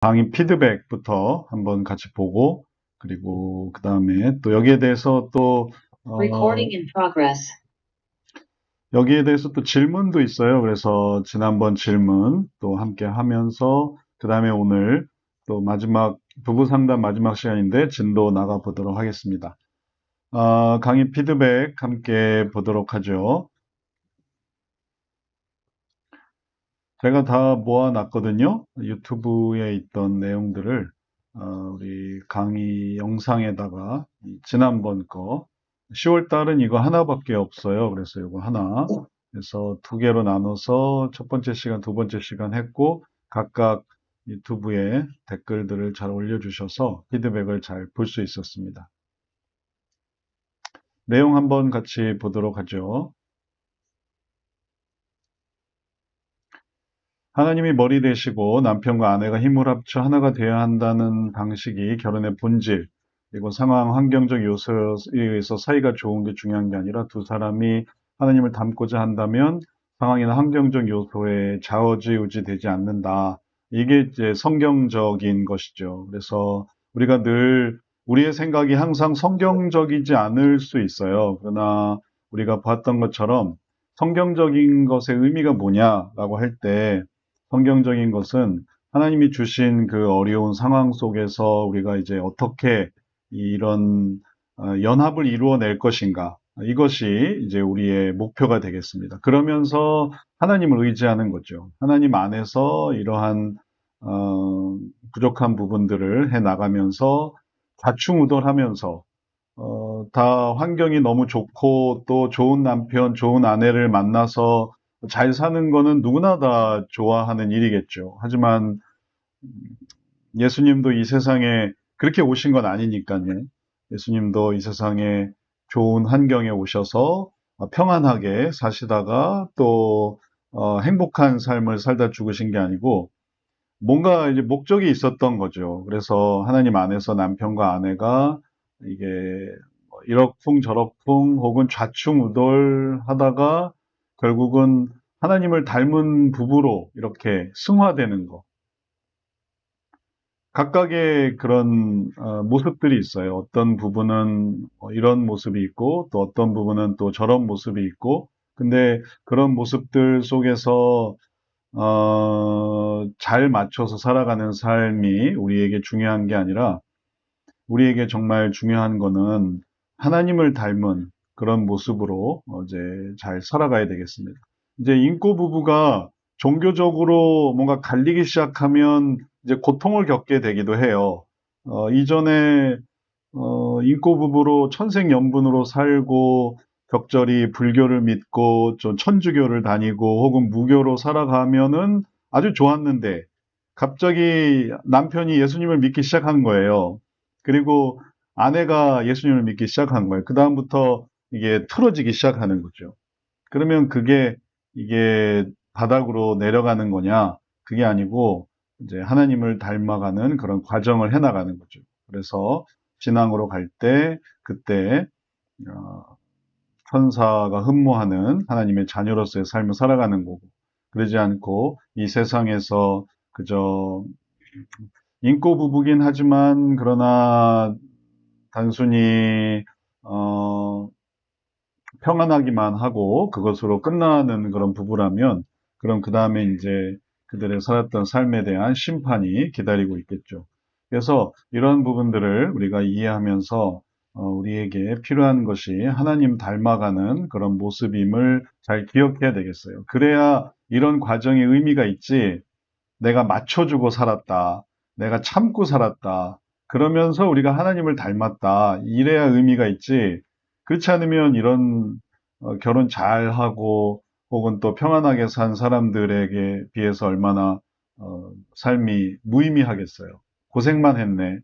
강의 피드백부터 한번 같이 보고, 그리고 그 다음에 또 여기에 대해서 또 Recording in progress. 여기에 대해서 또 질문도 있어요. 그래서 지난번 질문 또 함께 하면서 그 다음에 오늘 또 마지막 부부 상담 마지막 시간인데 진로 나가 보도록 하겠습니다. 강의 피드백 함께 보도록 하죠. 제가 다 모아놨거든요. 유튜브에 있던 내용들을 우리 강의 영상에다가 지난번 거 10월 달은 이거 하나밖에 없어요. 그래서 이거 하나. 그래서 두 개로 나눠서 첫 번째 시간, 두 번째 시간 했고 각각 유튜브에 댓글들을 잘 올려주셔서 피드백을 잘 볼 수 있었습니다. 내용 한번 같이 보도록 하죠. 하나님이 머리 되시고 남편과 아내가 힘을 합쳐 하나가 되어야 한다는 방식이 결혼의 본질, 그리고 상황, 환경적 요소에 의해서 사이가 좋은 게 중요한 게 아니라 두 사람이 하나님을 닮고자 한다면 상황이나 환경적 요소에 좌우지우지 되지 않는다. 이게 이제 성경적인 것이죠. 그래서 우리가 늘 우리의 생각이 항상 성경적이지 않을 수 있어요. 그러나 우리가 봤던 것처럼 성경적인 것의 의미가 뭐냐라고 할때 성경적인 것은 하나님이 주신 그 어려운 상황 속에서 우리가 이제 어떻게 이런 연합을 이루어낼 것인가. 이것이 이제 우리의 목표가 되겠습니다. 그러면서 하나님을 의지하는 거죠. 하나님 안에서 이러한 부족한 부분들을 해 나가면서 좌충우돌하면서 다 환경이 너무 좋고 또 좋은 남편, 좋은 아내를 만나서 잘 사는 거는 누구나 다 좋아하는 일이겠죠. 하지만 예수님도 이 세상에 그렇게 오신 건 아니니까요. 예수님도 이 세상에 좋은 환경에 오셔서 평안하게 사시다가 또 행복한 삶을 살다 죽으신 게 아니고 뭔가 이제 목적이 있었던 거죠. 그래서 하나님 안에서 남편과 아내가 이게 이러쿵저러쿵 혹은 좌충우돌 하다가 결국은 하나님을 닮은 부부로 이렇게 승화되는 거. 각각의 그런 모습들이 있어요. 어떤 부분은 이런 모습이 있고 또 어떤 부분은 또 저런 모습이 있고 근데 그런 모습들 속에서 잘 맞춰서 살아가는 삶이 우리에게 중요한 게 아니라 우리에게 정말 중요한 거는 하나님을 닮은 그런 모습으로 이제 잘 살아가야 되겠습니다. 이제 인고 부부가 종교적으로 뭔가 갈리기 시작하면 이제 고통을 겪게 되기도 해요. 이전에 인고 부부로 천생연분으로 살고 적절히 불교를 믿고 좀 천주교를 다니고 혹은 무교로 살아가면은 아주 좋았는데 갑자기 남편이 예수님을 믿기 시작한 거예요. 그리고 아내가 예수님을 믿기 시작한 거예요. 그다음부터 이게 틀어지기 시작하는 거죠. 그러면 그게 이게 바닥으로 내려가는 거냐? 그게 아니고 이제 하나님을 닮아가는 그런 과정을 해나가는 거죠. 그래서 신앙으로 갈 때 그때 어, 천사가 흠모하는 하나님의 자녀로서의 삶을 살아가는 거고 그러지 않고 이 세상에서 그저 인고 부부긴 하지만 그러나 단순히 어, 평안하기만 하고 그것으로 끝나는 그런 부부라면 그럼 그 다음에 이제 그들의 살았던 삶에 대한 심판이 기다리고 있겠죠. 그래서 이런 부분들을 우리가 이해하면서 우리에게 필요한 것이 하나님 닮아가는 그런 모습임을 잘 기억해야 되겠어요. 그래야 이런 과정에 의미가 있지 내가 맞춰주고 살았다. 내가 참고 살았다. 그러면서 우리가 하나님을 닮았다. 이래야 의미가 있지. 그렇지 않으면 이런 결혼 잘하고 혹은 또 평안하게 산 사람들에게 비해서 얼마나 삶이 무의미하겠어요. 고생만 했네.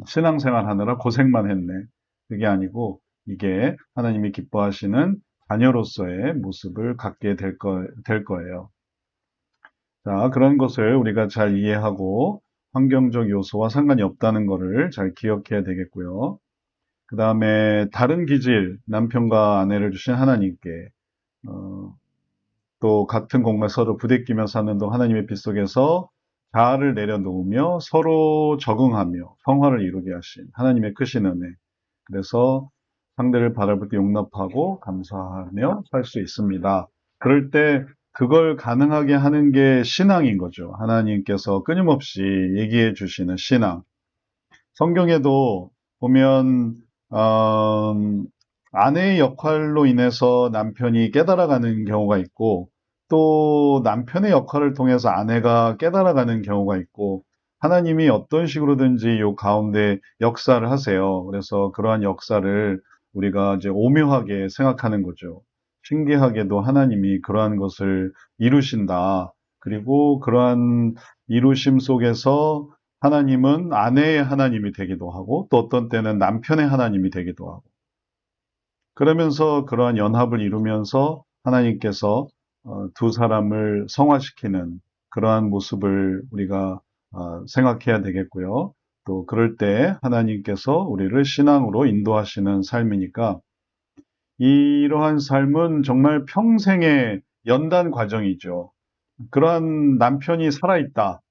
신앙생활 하느라 고생만 했네. 그게 아니고 이게 하나님이 기뻐하시는 자녀로서의 모습을 갖게 될 거예요. 자, 그런 것을 우리가 잘 이해하고 환경적 요소와 상관이 없다는 것을 잘 기억해야 되겠고요. 그 다음에 다른 기질, 남편과 아내를 주신 하나님께 또 같은 공간 서로 부대끼며 사는 동안 하나님의 빛 속에서 자아를 내려놓으며 서로 적응하며 성화를 이루게 하신 하나님의 크신 은혜. 그래서 상대를 바라볼 때 용납하고 감사하며 살 수 있습니다. 그럴 때 그걸 가능하게 하는 게 신앙인 거죠. 하나님께서 끊임없이 얘기해 주시는 신앙. 성경에도 보면 아내의 역할로 인해서 남편이 깨달아가는 경우가 있고 또 남편의 역할을 통해서 아내가 깨달아가는 경우가 있고 하나님이 어떤 식으로든지 요 가운데 역사를 하세요. 그래서 그러한 역사를 우리가 이제 오묘하게 생각하는 거죠. 신기하게도 하나님이 그러한 것을 이루신다. 그리고 그러한 이루심 속에서 하나님은 아내의 하나님이 되기도 하고 또 어떤 때는 남편의 하나님이 되기도 하고 그러면서 그러한 연합을 이루면서 하나님께서 두 사람을 성화시키는 그러한 모습을 우리가 생각해야 되겠고요. 또 그럴 때 하나님께서 우리를 신앙으로 인도하시는 삶이니까 이러한 삶은 정말 평생의 연단 과정이죠. 그러한 남편이 살아있다.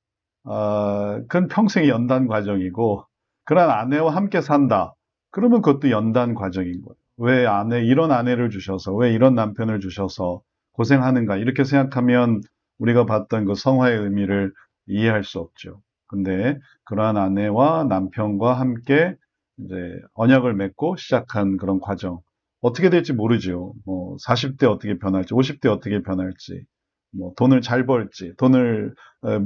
그건 평생의 연단 과정이고, 그런 아내와 함께 산다. 그러면 그것도 연단 과정인 거예요. 왜 이런 아내를 주셔서, 왜 이런 남편을 주셔서 고생하는가. 이렇게 생각하면 우리가 봤던 그 성화의 의미를 이해할 수 없죠. 근데 그러한 아내와 남편과 함께 이제 언약을 맺고 시작한 그런 과정. 어떻게 될지 모르죠. 뭐, 40대 어떻게 변할지, 50대 어떻게 변할지, 뭐, 돈을 잘 벌지, 돈을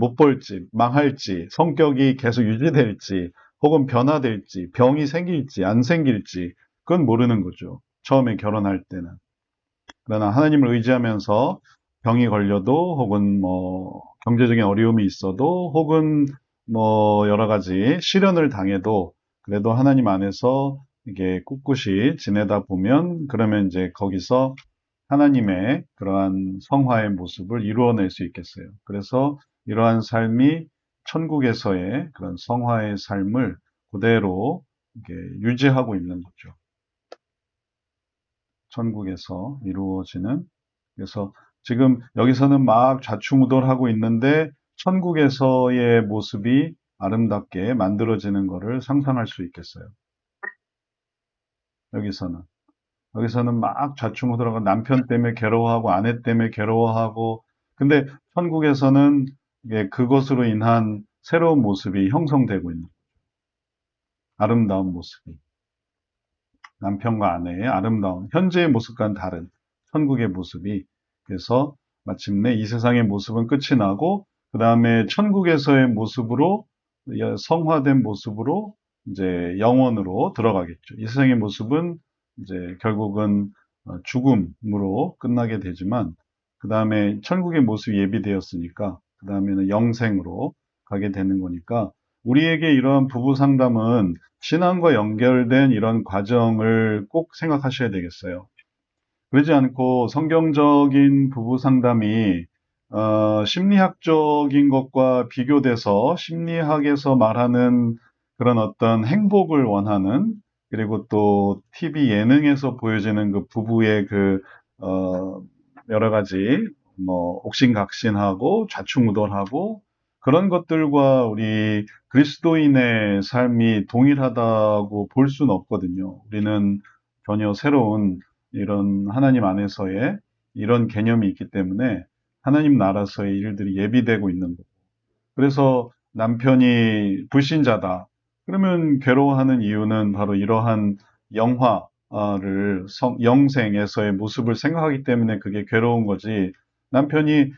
못 벌지, 망할지, 성격이 계속 유지될지, 혹은 변화될지, 병이 생길지, 안 생길지, 그건 모르는 거죠. 처음에 결혼할 때는. 그러나 하나님을 의지하면서 병이 걸려도, 혹은 뭐, 경제적인 어려움이 있어도, 혹은 뭐, 여러 가지 시련을 당해도, 그래도 하나님 안에서 이게 꿋꿋이 지내다 보면, 그러면 이제 거기서 하나님의 그러한 성화의 모습을 이루어낼 수 있겠어요. 그래서 이러한 삶이 천국에서의 그런 성화의 삶을 그대로 이렇게 유지하고 있는 거죠. 천국에서 이루어지는. 그래서 지금 여기서는 막 좌충우돌하고 있는데 천국에서의 모습이 아름답게 만들어지는 것을 상상할 수 있겠어요. 여기서는. 여기서는 막 좌충우돌하고 남편 때문에 괴로워하고 아내 때문에 괴로워하고 근데 천국에서는 이게 그것으로 인한 새로운 모습이 형성되고 있는 아름다운 모습이 남편과 아내의 아름다운 현재의 모습과는 다른 천국의 모습이 그래서 마침내 이 세상의 모습은 끝이 나고 그 다음에 천국에서의 모습으로 성화된 모습으로 이제 영원으로 들어가겠죠. 이 세상의 모습은 이제 결국은 죽음으로 끝나게 되지만 그 다음에 천국의 모습이 예비되었으니까 그 다음에는 영생으로 가게 되는 거니까 우리에게 이러한 부부 상담은 신앙과 연결된 이런 과정을 꼭 생각하셔야 되겠어요. 그러지 않고 성경적인 부부 상담이 심리학적인 것과 비교돼서 심리학에서 말하는 그런 어떤 행복을 원하는 그리고 또 TV 예능에서 보여지는 그 부부의 그 여러 가지 뭐 옥신각신하고 좌충우돌하고 그런 것들과 우리 그리스도인의 삶이 동일하다고 볼 수는 없거든요. 우리는 전혀 새로운 이런 하나님 안에서의 이런 개념이 있기 때문에 하나님 나라에서의 일들이 예비되고 있는 거고. 그래서 남편이 불신자다. 그러면 괴로워하는 이유는 바로 이러한 영화를 영생에서의 모습을 생각하기 때문에 그게 괴로운 거지. 남편이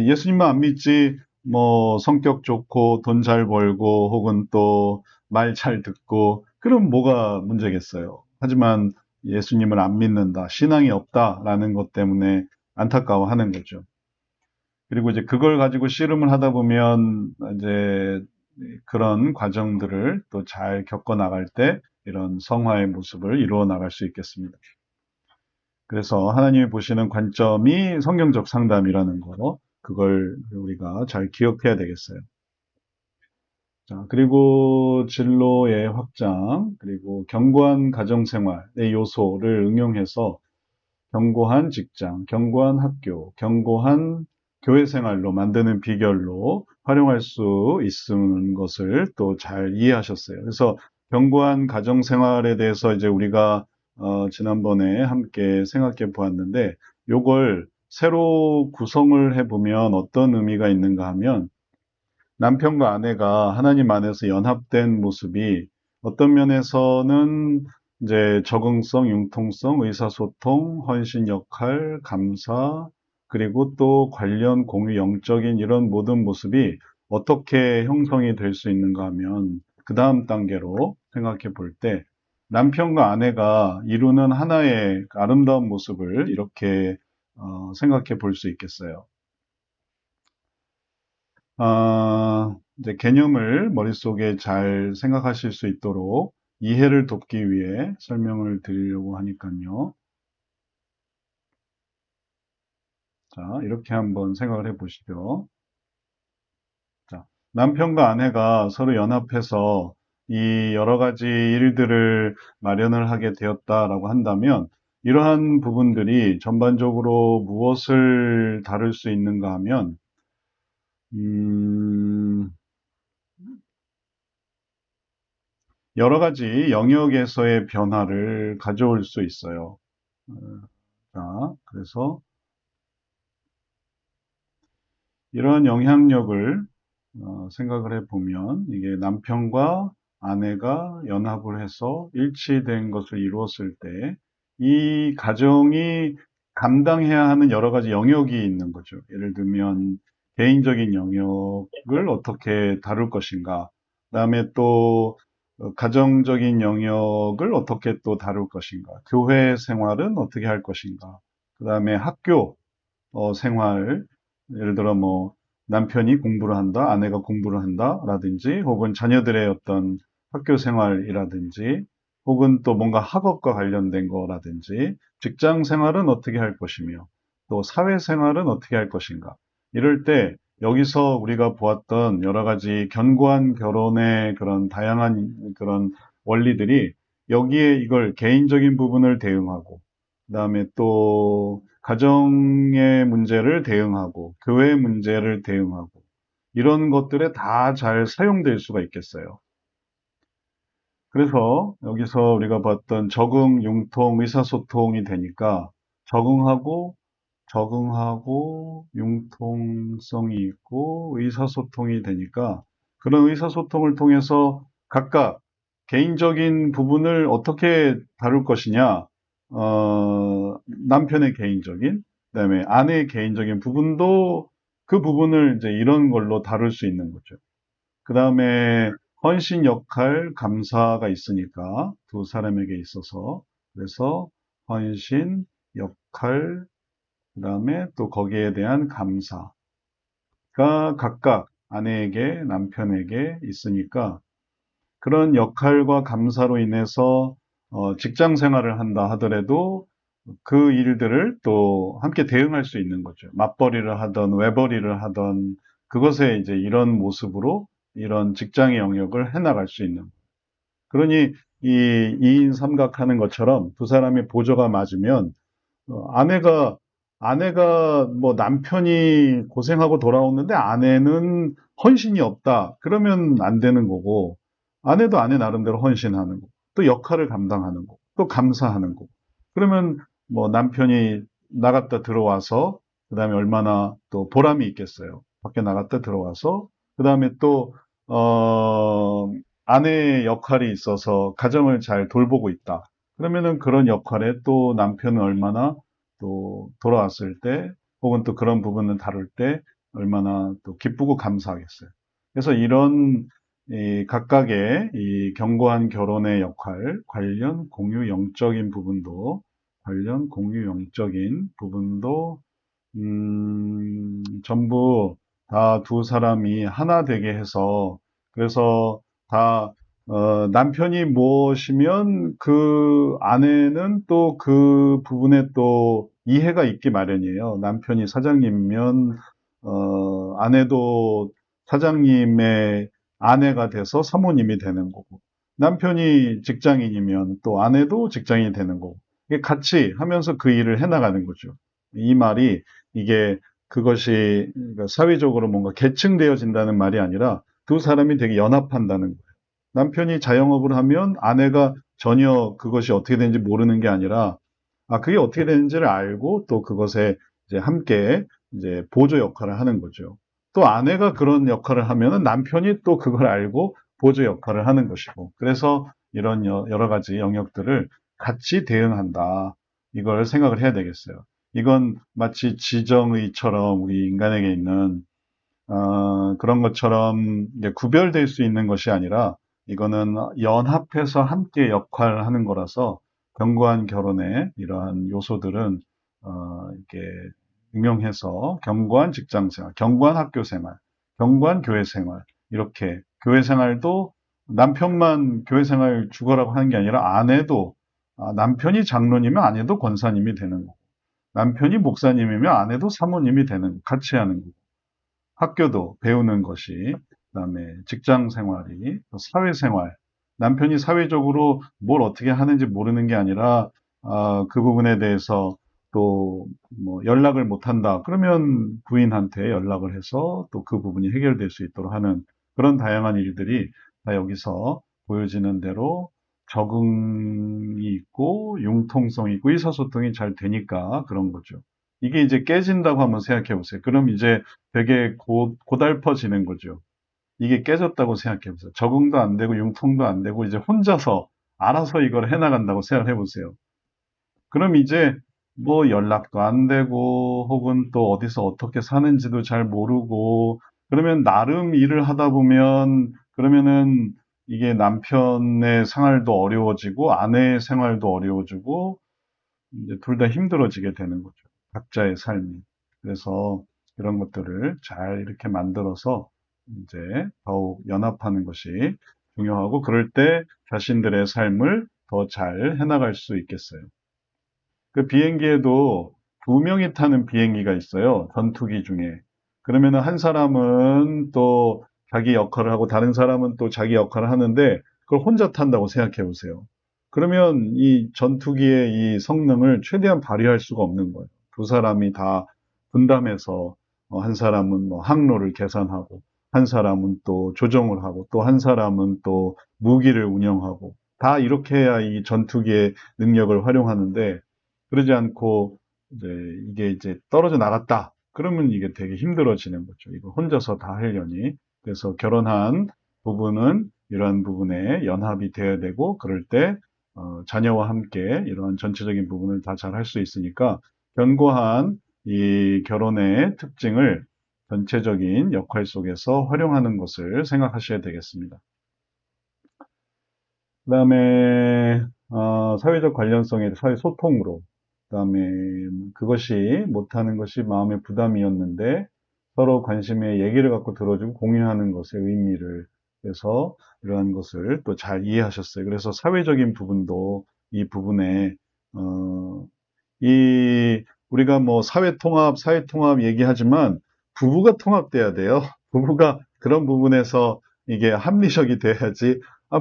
예수님만 안 믿지 뭐 성격 좋고 돈 잘 벌고 혹은 또 말 잘 듣고 그럼 뭐가 문제겠어요. 하지만 예수님을 안 믿는다, 신앙이 없다라는 것 때문에 안타까워하는 거죠. 그리고 이제 그걸 가지고 씨름을 하다 보면 이제 그런 과정들을 또 잘 겪어 나갈 때 이런 성화의 모습을 이루어 나갈 수 있겠습니다. 그래서 하나님이 보시는 관점이 성경적 상담이라는 거, 그걸 우리가 잘 기억해야 되겠어요. 자, 그리고 진로의 확장, 그리고 견고한 가정생활의 요소를 응용해서 견고한 직장, 견고한 학교, 견고한 교회 생활로 만드는 비결로 활용할 수 있는 것을 또 잘 이해하셨어요. 그래서 견고한 가정 생활에 대해서 이제 우리가 지난번에 함께 생각해 보았는데 요걸 새로 구성을 해보면 어떤 의미가 있는가 하면 남편과 아내가 하나님 안에서 연합된 모습이 어떤 면에서는 이제 적응성, 융통성, 의사소통, 헌신 역할, 감사, 그리고 또 관련 공유, 영적인 이런 모든 모습이 어떻게 형성이 될 수 있는가 하면 그 다음 단계로 생각해 볼 때 남편과 아내가 이루는 하나의 아름다운 모습을 이렇게 생각해 볼 수 있겠어요. 이제 개념을 머릿속에 잘 생각하실 수 있도록 이해를 돕기 위해 설명을 드리려고 하니까요. 자, 이렇게 한번 생각을 해 보시죠. 자, 남편과 아내가 서로 연합해서 이 여러 가지 일들을 마련을 하게 되었다라고 한다면 이러한 부분들이 전반적으로 무엇을 다룰 수 있는가 하면 음, 여러 가지 영역에서의 변화를 가져올 수 있어요. 어, 자, 그래서 이러한 영향력을 생각을 해보면 이게 남편과 아내가 연합을 해서 일치된 것을 이루었을 때 이 가정이 감당해야 하는 여러 가지 영역이 있는 거죠. 예를 들면 개인적인 영역을 어떻게 다룰 것인가, 그다음에 또 가정적인 영역을 어떻게 또 다룰 것인가, 교회 생활은 어떻게 할 것인가, 그다음에 학교 생활, 예를 들어 뭐 남편이 공부를 한다, 아내가 공부를 한다라든지, 혹은 자녀들의 어떤 학교 생활이라든지, 혹은 또 뭔가 학업과 관련된 거라든지, 직장 생활은 어떻게 할 것이며, 또 사회 생활은 어떻게 할 것인가. 이럴 때 여기서 우리가 보았던 여러 가지 견고한 결혼의 그런 다양한 그런 원리들이 여기에 이걸 개인적인 부분을 대응하고, 그다음에 또 가정의 문제를 대응하고 교회 문제를 대응하고 이런 것들에 다 잘 사용될 수가 있겠어요. 그래서 여기서 우리가 봤던 적응, 융통, 의사소통이 되니까 적응하고 융통성이 있고 의사소통이 되니까 그런 의사소통을 통해서 각각 개인적인 부분을 어떻게 다룰 것이냐, 남편의 개인적인, 그다음에 아내의 개인적인 부분도 그 부분을 이제 이런 걸로 다룰 수 있는 거죠. 그다음에 헌신 역할, 감사가 있으니까 두 사람에게 있어서 그래서 헌신, 역할, 그다음에 또 거기에 대한 감사가 각각 아내에게, 남편에게 있으니까 그런 역할과 감사로 인해서 직장 생활을 한다 하더라도 그 일들을 또 함께 대응할 수 있는 거죠. 맞벌이를 하던 외벌이를 하던 그것에 이제 이런 모습으로 이런 직장의 영역을 해나갈 수 있는. 그러니 이 2인 삼각하는 것처럼 두 사람의 보조가 맞으면 아내가 뭐 남편이 고생하고 돌아오는데 아내는 헌신이 없다. 그러면 안 되는 거고, 아내도 아내 나름대로 헌신하는 거, 또 역할을 감당하는 거, 또 감사하는 거. 그러면 뭐 남편이 나갔다 들어와서, 그 다음에 얼마나 또 보람이 있겠어요. 밖에 나갔다 들어와서, 그 다음에 또, 아내의 역할이 있어서 가정을 잘 돌보고 있다. 그러면은 그런 역할에 또 남편은 얼마나 또 돌아왔을 때 혹은 또 그런 부분을 다룰 때 얼마나 또 기쁘고 감사하겠어요. 그래서 이런 이 각각의 이 견고한 결혼의 역할, 관련 공유 영적인 부분도 전부 다 두 사람이 하나 되게 해서 그래서 다 남편이 무엇이면 그 아내는 또 그 부분에 또 이해가 있기 마련이에요. 남편이 사장님이면 아내도 사장님의 아내가 돼서 사모님이 되는 거고 남편이 직장인이면 또 아내도 직장인이 되는 거고 이게 같이 하면서 그 일을 해나가는 거죠. 이 말이 이게 그것이 그러니까 사회적으로 뭔가 계층되어진다는 말이 아니라 두 사람이 되게 연합한다는 거예요. 남편이 자영업을 하면 아내가 전혀 그것이 어떻게 되는지 모르는 게 아니라 그게 어떻게 되는지를 알고 또 그것에 이제 함께 이제 보조 역할을 하는 거죠. 또 아내가 그런 역할을 하면은 남편이 또 그걸 알고 보조 역할을 하는 것이고. 그래서 이런 여러 가지 영역들을 같이 대응한다. 이걸 생각을 해야 되겠어요. 이건 마치 지정의처럼 우리 인간에게 있는 그런 것처럼 이제 구별될 수 있는 것이 아니라 이거는 연합해서 함께 역할을 하는 거라서 견고한 결혼의 이러한 요소들은 이렇게 응용해서 견고한 직장 생활, 견고한 학교 생활, 견고한 교회 생활 이렇게 교회 생활도 남편만 교회 생활 주거라고 하는 게 아니라 아내도 남편이 장로님이면 아내도 권사님이 되는 거고 남편이 목사님이면 아내도 사모님이 되는 같이 하는 거고 학교도 배우는 것이, 그다음에 직장 생활이, 사회 생활. 남편이 사회적으로 뭘 어떻게 하는지 모르는 게 아니라, 그 부분에 대해서 또, 뭐, 연락을 못 한다. 그러면 부인한테 연락을 해서 또 그 부분이 해결될 수 있도록 하는 그런 다양한 일들이 다 여기서 보여지는 대로 적응이 있고, 융통성이 있고, 의사소통이 잘 되니까 그런 거죠. 이게 이제 깨진다고 한번 생각해 보세요. 그럼 이제 되게 고달퍼지는 거죠. 이게 깨졌다고 생각해 보세요. 적응도 안 되고 융통도 안 되고 이제 혼자서 알아서 이걸 해나간다고 생각해 보세요. 그럼 이제 뭐 연락도 안 되고 혹은 또 어디서 어떻게 사는지도 잘 모르고 그러면 나름 일을 하다 보면 그러면은 이게 남편의 생활도 어려워지고 아내의 생활도 어려워지고 이제 둘 다 힘들어지게 되는 거죠. 각자의 삶이. 그래서 이런 것들을 잘 이렇게 만들어서 이제 더욱 연합하는 것이 중요하고 그럴 때 자신들의 삶을 더 잘 해나갈 수 있겠어요. 그 비행기에도 두 명이 타는 비행기가 있어요. 전투기 중에. 그러면은 한 사람은 또 자기 역할을 하고 다른 사람은 또 자기 역할을 하는데 그걸 혼자 탄다고 생각해 보세요. 그러면 이 전투기의 이 성능을 최대한 발휘할 수가 없는 거예요. 두 사람이 다 분담해서 한 사람은 뭐 항로를 계산하고 한 사람은 또 조정을 하고 또 한 사람은 또 무기를 운영하고 다 이렇게 해야 이 전투기의 능력을 활용하는데 그러지 않고 이제 이게 이제 떨어져 나갔다. 그러면 이게 되게 힘들어지는 거죠. 이거 혼자서 다 하려니. 그래서 결혼한 부부는 이러한 부분에 연합이 되어야 되고 그럴 때 자녀와 함께 이러한 전체적인 부분을 다 잘 할 수 있으니까 견고한 이 결혼의 특징을 전체적인 역할 속에서 활용하는 것을 생각하셔야 되겠습니다. 그다음에 사회적 관련성의 사회 소통으로 그다음에 그것이 못하는 것이 마음의 부담이었는데 서로 관심의 얘기를 갖고 들어주고 공유하는 것의 의미를 그래서 이러한 것을 또 잘 이해하셨어요. 그래서 사회적인 부분도 이 부분에 어, 이 우리가 뭐 사회 통합 얘기하지만 부부가 통합돼야 돼요. 부부가 그런 부분에서 이게 합리적이 돼야지.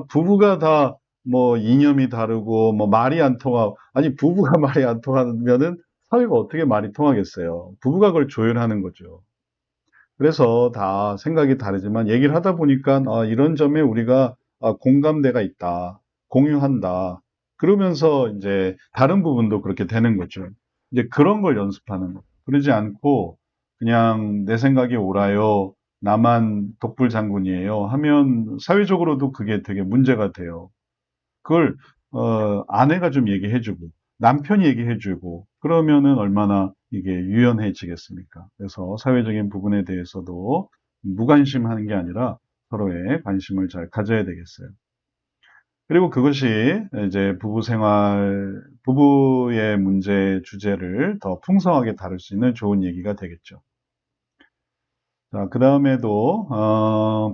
부부가 다 뭐 이념이 다르고 뭐 말이 안 통하고 아니 부부가 말이 안 통하면은 사회가 어떻게 말이 통하겠어요. 부부가 그걸 조율하는 거죠. 그래서 다 생각이 다르지만 얘기를 하다 보니까 이런 점에 우리가 공감대가 있다. 공유한다. 그러면서 이제 다른 부분도 그렇게 되는 거죠. 이제 그런 걸 연습하는 거. 그러지 않고 그냥 내 생각이 옳아요. 나만 독불장군이에요. 하면 사회적으로도 그게 되게 문제가 돼요. 그걸 아내가 좀 얘기해주고 남편이 얘기해주고 그러면은 얼마나 이게 유연해지겠습니까? 그래서 사회적인 부분에 대해서도 무관심하는 게 아니라 서로의 관심을 잘 가져야 되겠어요. 그리고 그것이 이제 부부 생활, 부부의 문제 주제를 더 풍성하게 다룰 수 있는 좋은 얘기가 되겠죠. 자, 그 다음에도,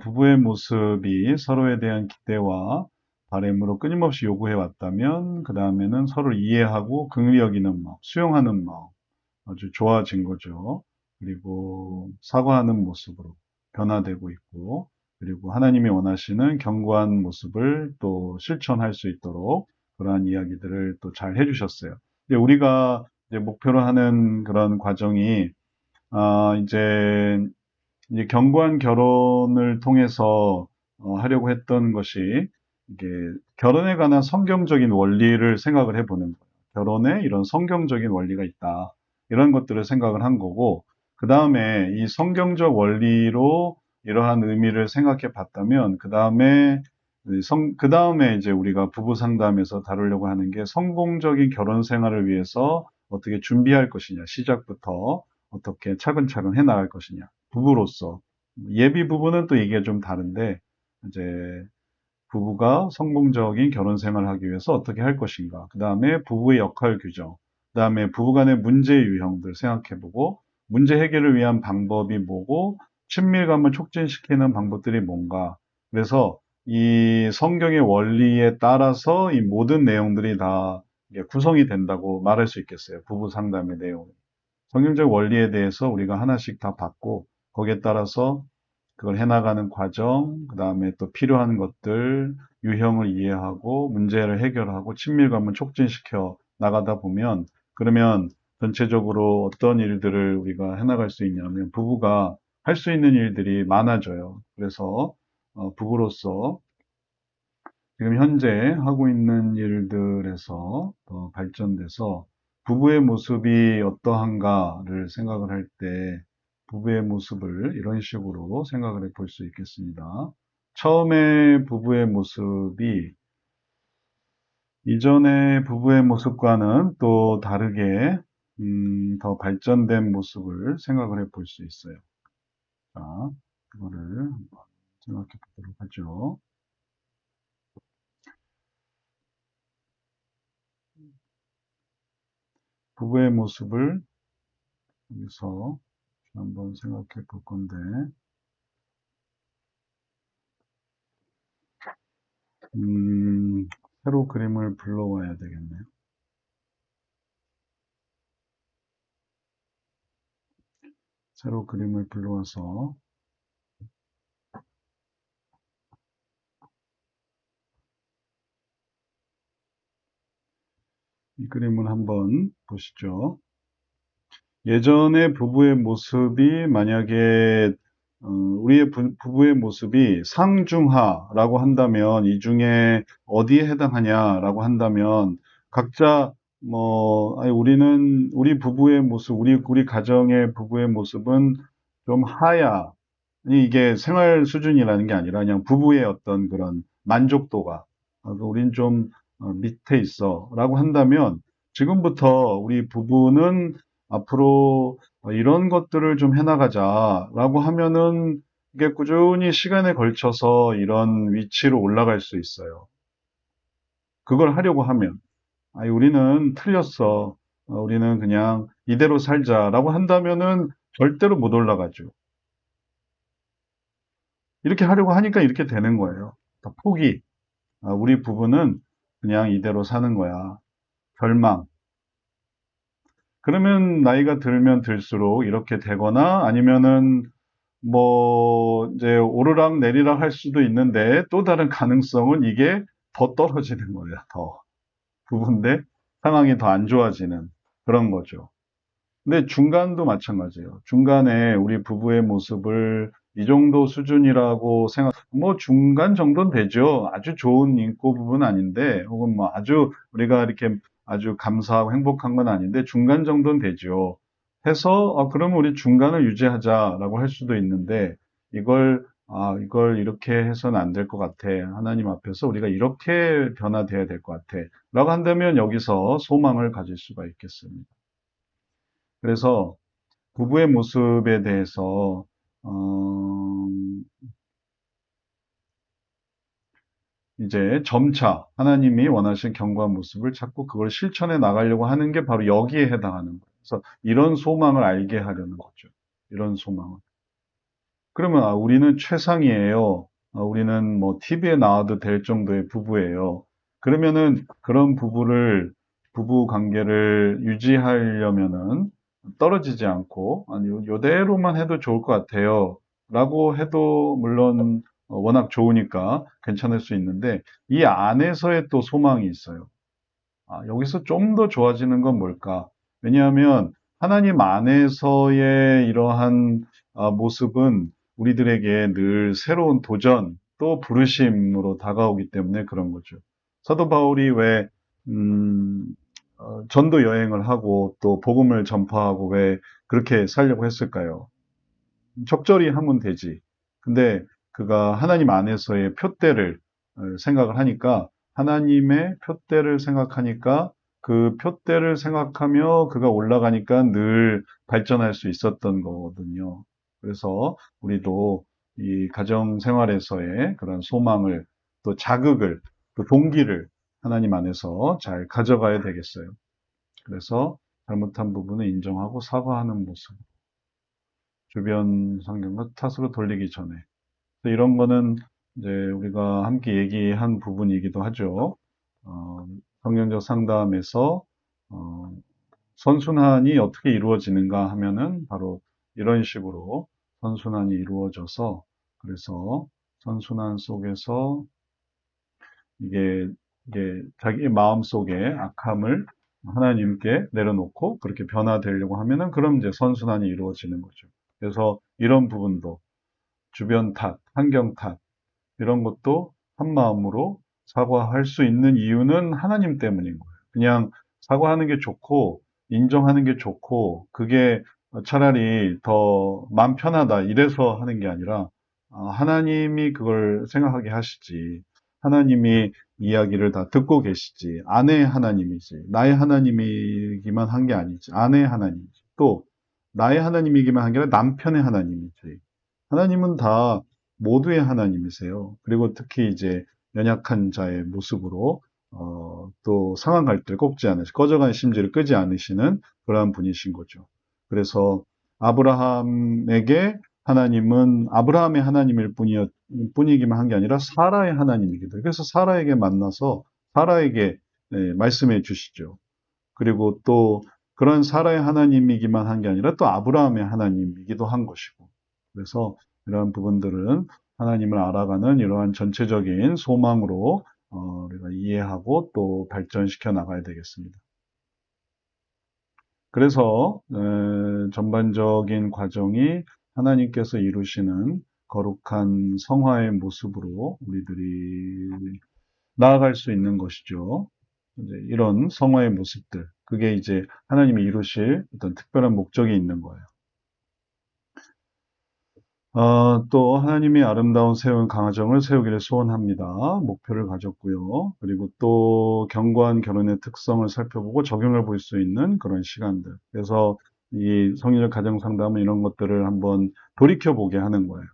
부부의 모습이 서로에 대한 기대와 바램으로 끊임없이 요구해 왔다면, 그 다음에는 서로를 이해하고 긍휼히 여기는 마음, 수용하는 마음, 아주 좋아진 거죠. 그리고 사과하는 모습으로 변화되고 있고, 그리고 하나님이 원하시는 견고한 모습을 또 실천할 수 있도록 그러한 이야기들을 또 잘 해주셨어요. 우리가 이제 목표로 하는 그런 과정이 이제 견고한 결혼을 통해서 하려고 했던 것이 이게 결혼에 관한 성경적인 원리를 생각을 해보는 거예요. 결혼에 이런 성경적인 원리가 있다. 이런 것들을 생각을 한 거고, 그 다음에 이 성경적 원리로 이러한 의미를 생각해 봤다면, 그 다음에 이제 우리가 부부 상담에서 다루려고 하는 게 성공적인 결혼 생활을 위해서 어떻게 준비할 것이냐, 시작부터 어떻게 차근차근 해 나갈 것이냐. 부부로서. 예비 부부는 또 이게 좀 다른데, 이제 부부가 성공적인 결혼 생활을 하기 위해서 어떻게 할 것인가. 그 다음에 부부의 역할 규정. 그 다음에 부부 간의 문제 유형들 생각해보고, 문제 해결을 위한 방법이 뭐고, 친밀감을 촉진시키는 방법들이 뭔가. 그래서 이 성경의 원리에 따라서 이 모든 내용들이 다 구성이 된다고 말할 수 있겠어요. 부부 상담의 내용. 성경적 원리에 대해서 우리가 하나씩 다 받고 거기에 따라서 그걸 해나가는 과정, 그 다음에 또 필요한 것들, 유형을 이해하고 문제를 해결하고 친밀감을 촉진시켜 나가다 보면 그러면 전체적으로 어떤 일들을 우리가 해나갈 수 있냐면 부부가 할 수 있는 일들이 많아져요. 그래서 부부로서 지금 현재 하고 있는 일들에서 더 발전돼서 부부의 모습이 어떠한가를 생각을 할 때 부부의 모습을 이런 식으로 생각을 해볼 수 있겠습니다. 처음에 부부의 모습이 이전의 부부의 모습과는 또 다르게 더 발전된 모습을 생각을 해볼 수 있어요. 자, 그거를 한번 생각해 보도록 하죠. 부부의 모습을 여기서 한번 생각해 볼 건데, 음, 새로 그림을 불러와야 되겠네요. 새로 그림을 불러와서 이 그림을 한번 보시죠. 예전의 부부의 모습이 만약에 우리의 부부의 모습이 상중하라고 한다면 이 중에 어디에 해당하냐라고 한다면 각자 아니, 우리 부부의 모습, 우리 가정의 부부의 모습은 좀 하야. 이게 생활 수준이라는 게 아니라 그냥 부부의 어떤 그런 만족도가 우린 좀 밑에 있어라고 한다면 지금부터 우리 부부는 앞으로 이런 것들을 좀 해나가자라고 하면은 이게 꾸준히 시간에 걸쳐서 이런 위치로 올라갈 수 있어요. 그걸 하려고 하면 아니 우리는 틀렸어. 우리는 그냥 이대로 살자라고 한다면은 절대로 못 올라가죠. 이렇게 하려고 하니까 이렇게 되는 거예요. 포기. 우리 부부는 그냥 이대로 사는 거야. 절망. 그러면 나이가 들면 들수록 이렇게 되거나 아니면은 이제 오르락 내리락 할 수도 있는데 또 다른 가능성은 이게 더 떨어지는 거예요. 더. 부부인데 상황이 더 안 좋아지는 그런 거죠. 근데 중간도 마찬가지예요. 중간에 우리 부부의 모습을 이 정도 수준이라고 중간 정도는 되죠. 아주 좋은 인고 부부는 아닌데, 혹은 아주 우리가 이렇게 아주 감사하고 행복한 건 아닌데, 중간 정도는 되죠. 해서, 그러면 우리 중간을 유지하자라고 할 수도 있는데, 이걸 이렇게 해서는 안 될 것 같아. 하나님 앞에서 우리가 이렇게 변화돼야 될 것 같아. 라고 한다면 여기서 소망을 가질 수가 있겠습니다. 그래서 부부의 모습에 대해서 어, 이제 점차 하나님이 원하시는 견고한 모습을 찾고 그걸 실천해 나가려고 하는 게 바로 여기에 해당하는 거예요. 그래서 이런 소망을 알게 하려는 거죠. 이런 소망을. 그러면 우리는 최상이에요. 우리는 TV에 나와도 될 정도의 부부예요. 그러면은 그런 부부 관계를 유지하려면은 떨어지지 않고, 아니, 요대로만 해도 좋을 것 같아요. 라고 해도 물론 워낙 좋으니까 괜찮을 수 있는데, 이 안에서의 또 소망이 있어요. 여기서 좀 더 좋아지는 건 뭘까? 왜냐하면 하나님 안에서의 이러한 모습은 우리들에게 늘 새로운 도전 또 부르심으로 다가오기 때문에 그런 거죠. 사도 바울이 왜 전도 여행을 하고 또 복음을 전파하고 왜 그렇게 살려고 했을까요? 적절히 하면 되지. 근데 그가 하나님 안에서의 표대를 생각을 하니까 하나님의 표대를 생각하니까 그 표대를 생각하며 그가 올라가니까 늘 발전할 수 있었던 거거든요. 그래서 우리도 이 가정 생활에서의 그런 소망을 또 자극을 또 동기를 하나님 안에서 잘 가져가야 되겠어요. 그래서 잘못한 부분을 인정하고 사과하는 모습. 주변 환경과 탓으로 돌리기 전에. 이런 거는 이제 우리가 함께 얘기한 부분이기도 하죠. 어, 성경적 상담에서 어, 선순환이 어떻게 이루어지는가 하면은 바로 이런 식으로 선순환이 이루어져서 그래서 선순환 속에서 이게, 이게 자기 마음 속에 악함을 하나님께 내려놓고 그렇게 변화되려고 하면은 그럼 이제 선순환이 이루어지는 거죠. 그래서 이런 부분도 주변 탓, 환경 탓, 이런 것도 한 마음으로 사과할 수 있는 이유는 하나님 때문인 거예요. 그냥 사과하는 게 좋고, 인정하는 게 좋고, 그게 차라리 더 마음 편하다, 이래서 하는 게 아니라, 하나님이 그걸 생각하게 하시지. 하나님이 이야기를 다 듣고 계시지. 아내의 하나님이지. 나의 하나님이기만 한 게 아니지. 아내의 하나님이지. 또, 나의 하나님이기만 한 게 아니라 남편의 하나님이지. 하나님은 다 모두의 하나님이세요. 그리고 특히 이제 연약한 자의 모습으로 또 상한 갈대를 꺾지 않으시고 꺼져간 심지를 끄지 않으시는 그러한 분이신 거죠. 그래서 아브라함에게 하나님은 아브라함의 하나님일 뿐이기만 한 게 아니라 사라의 하나님이기도 해요. 그래서 사라에게 만나서 사라에게 말씀해 주시죠. 그리고 또 그런 사라의 하나님이기만 한 게 아니라 또 아브라함의 하나님이기도 한 것이고. 그래서 이러한 부분들은 하나님을 알아가는 이러한 전체적인 소망으로 우리가 이해하고 또 발전시켜 나가야 되겠습니다. 그래서 전반적인 과정이 하나님께서 이루시는 거룩한 성화의 모습으로 우리들이 나아갈 수 있는 것이죠. 이제 이런 성화의 모습들, 그게 이제 하나님이 이루실 어떤 특별한 목적이 있는 거예요. 또 하나님이 아름다운 세운 가정을 세우기를 소원합니다. 목표를 가졌고요. 그리고 또 견고한 결혼의 특성을 살펴보고 적용해 볼 수 있는 그런 시간들. 그래서 이 성인적 가정 상담은 이런 것들을 한번 돌이켜 보게 하는 거예요.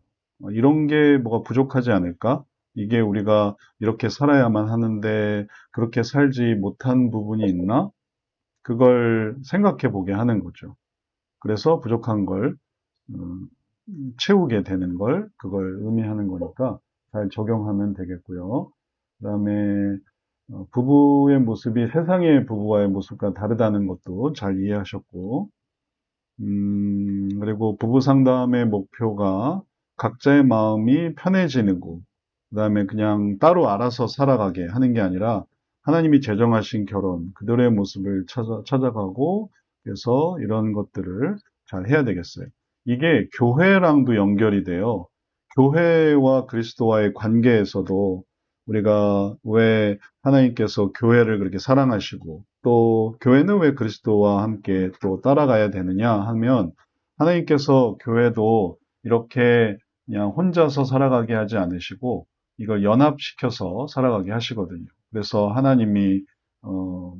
이런 게 뭐가 부족하지 않을까? 이게 우리가 이렇게 살아야만 하는데 그렇게 살지 못한 부분이 있나? 그걸 생각해 보게 하는 거죠. 그래서 부족한 걸 음, 채우게 되는 걸 그걸 의미하는 거니까 잘 적용하면 되겠고요. 그다음에 부부의 모습이 세상의 부부와의 모습과 다르다는 것도 잘 이해하셨고, 그리고 부부 상담의 목표가 각자의 마음이 편해지는 거, 그다음에 그냥 따로 알아서 살아가게 하는 게 아니라 하나님이 제정하신 결혼, 그들의 모습을 찾아가고, 그래서 이런 것들을 잘 해야 되겠어요. 이게 교회랑도 연결이 돼요. 교회와 그리스도와의 관계에서도 우리가 왜 하나님께서 교회를 그렇게 사랑하시고 또 교회는 왜 그리스도와 함께 또 따라가야 되느냐 하면 하나님께서 교회도 이렇게 그냥 혼자서 살아가게 하지 않으시고 이걸 연합시켜서 살아가게 하시거든요. 그래서 하나님이 어,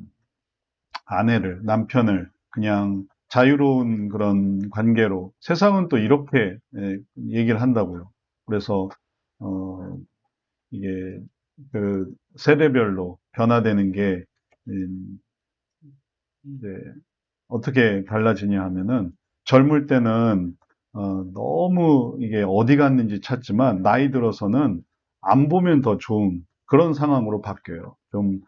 아내를, 남편을 그냥 자유로운 그런 관계로 세상은 또 이렇게 얘기를 한다고요. 그래서 어, 이게 그 세대별로 변화되는 게 이제 어떻게 달라지냐 하면은 젊을 때는 너무 이게 어디 갔는지 찾지만 나이 들어서는 안 보면 더 좋은 그런 상황으로 바뀌어요. 좀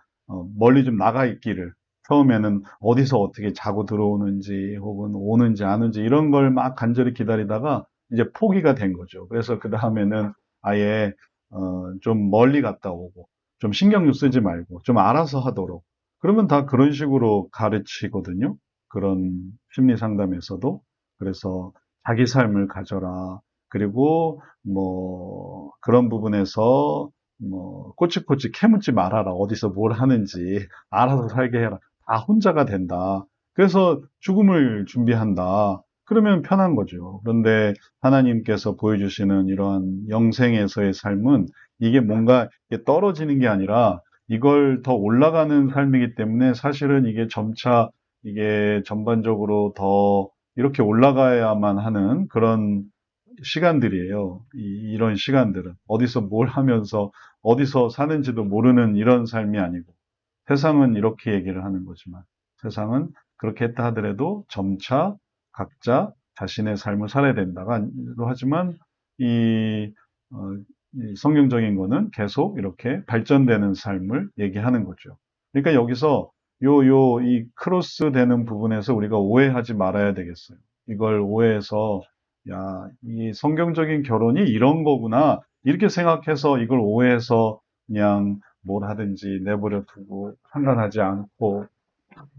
멀리 좀 나가 있기를 처음에는 어디서 어떻게 자고 들어오는지 혹은 오는지 안 오는지 이런 걸 막 간절히 기다리다가 이제 포기가 된 거죠. 그래서 그 다음에는 아예 좀 멀리 갔다 오고 좀 신경 쓰지 말고 좀 알아서 하도록 그러면 다 그런 식으로 가르치거든요. 그런 심리 상담에서도. 그래서 자기 삶을 가져라. 그리고 뭐 그런 부분에서 뭐 꼬치꼬치 캐묻지 말아라. 어디서 뭘 하는지 알아서 살게 해라. 다 혼자가 된다. 그래서 죽음을 준비한다. 그러면 편한 거죠. 그런데 하나님께서 보여주시는 이러한 영생에서의 삶은 이게 뭔가 떨어지는 게 아니라 이걸 더 올라가는 삶이기 때문에 사실은 이게 점차 이게 전반적으로 더 이렇게 올라가야만 하는 그런 시간들이에요. 이런 시간들은 어디서 뭘 하면서 어디서 사는지도 모르는 이런 삶이 아니고 세상은 이렇게 얘기를 하는 거지만 세상은 그렇게 했다 하더라도 점차 각자 자신의 삶을 살아야 된다가 하지만 이, 어, 이 성경적인 거는 계속 이렇게 발전되는 삶을 얘기하는 거죠. 그러니까 여기서 이 크로스 되는 부분에서 우리가 오해하지 말아야 되겠어요. 이걸 오해해서 야, 이 성경적인 결혼이 이런 거구나. 이렇게 생각해서 이걸 오해해서 그냥 뭘 하든지 내버려 두고 상관하지 않고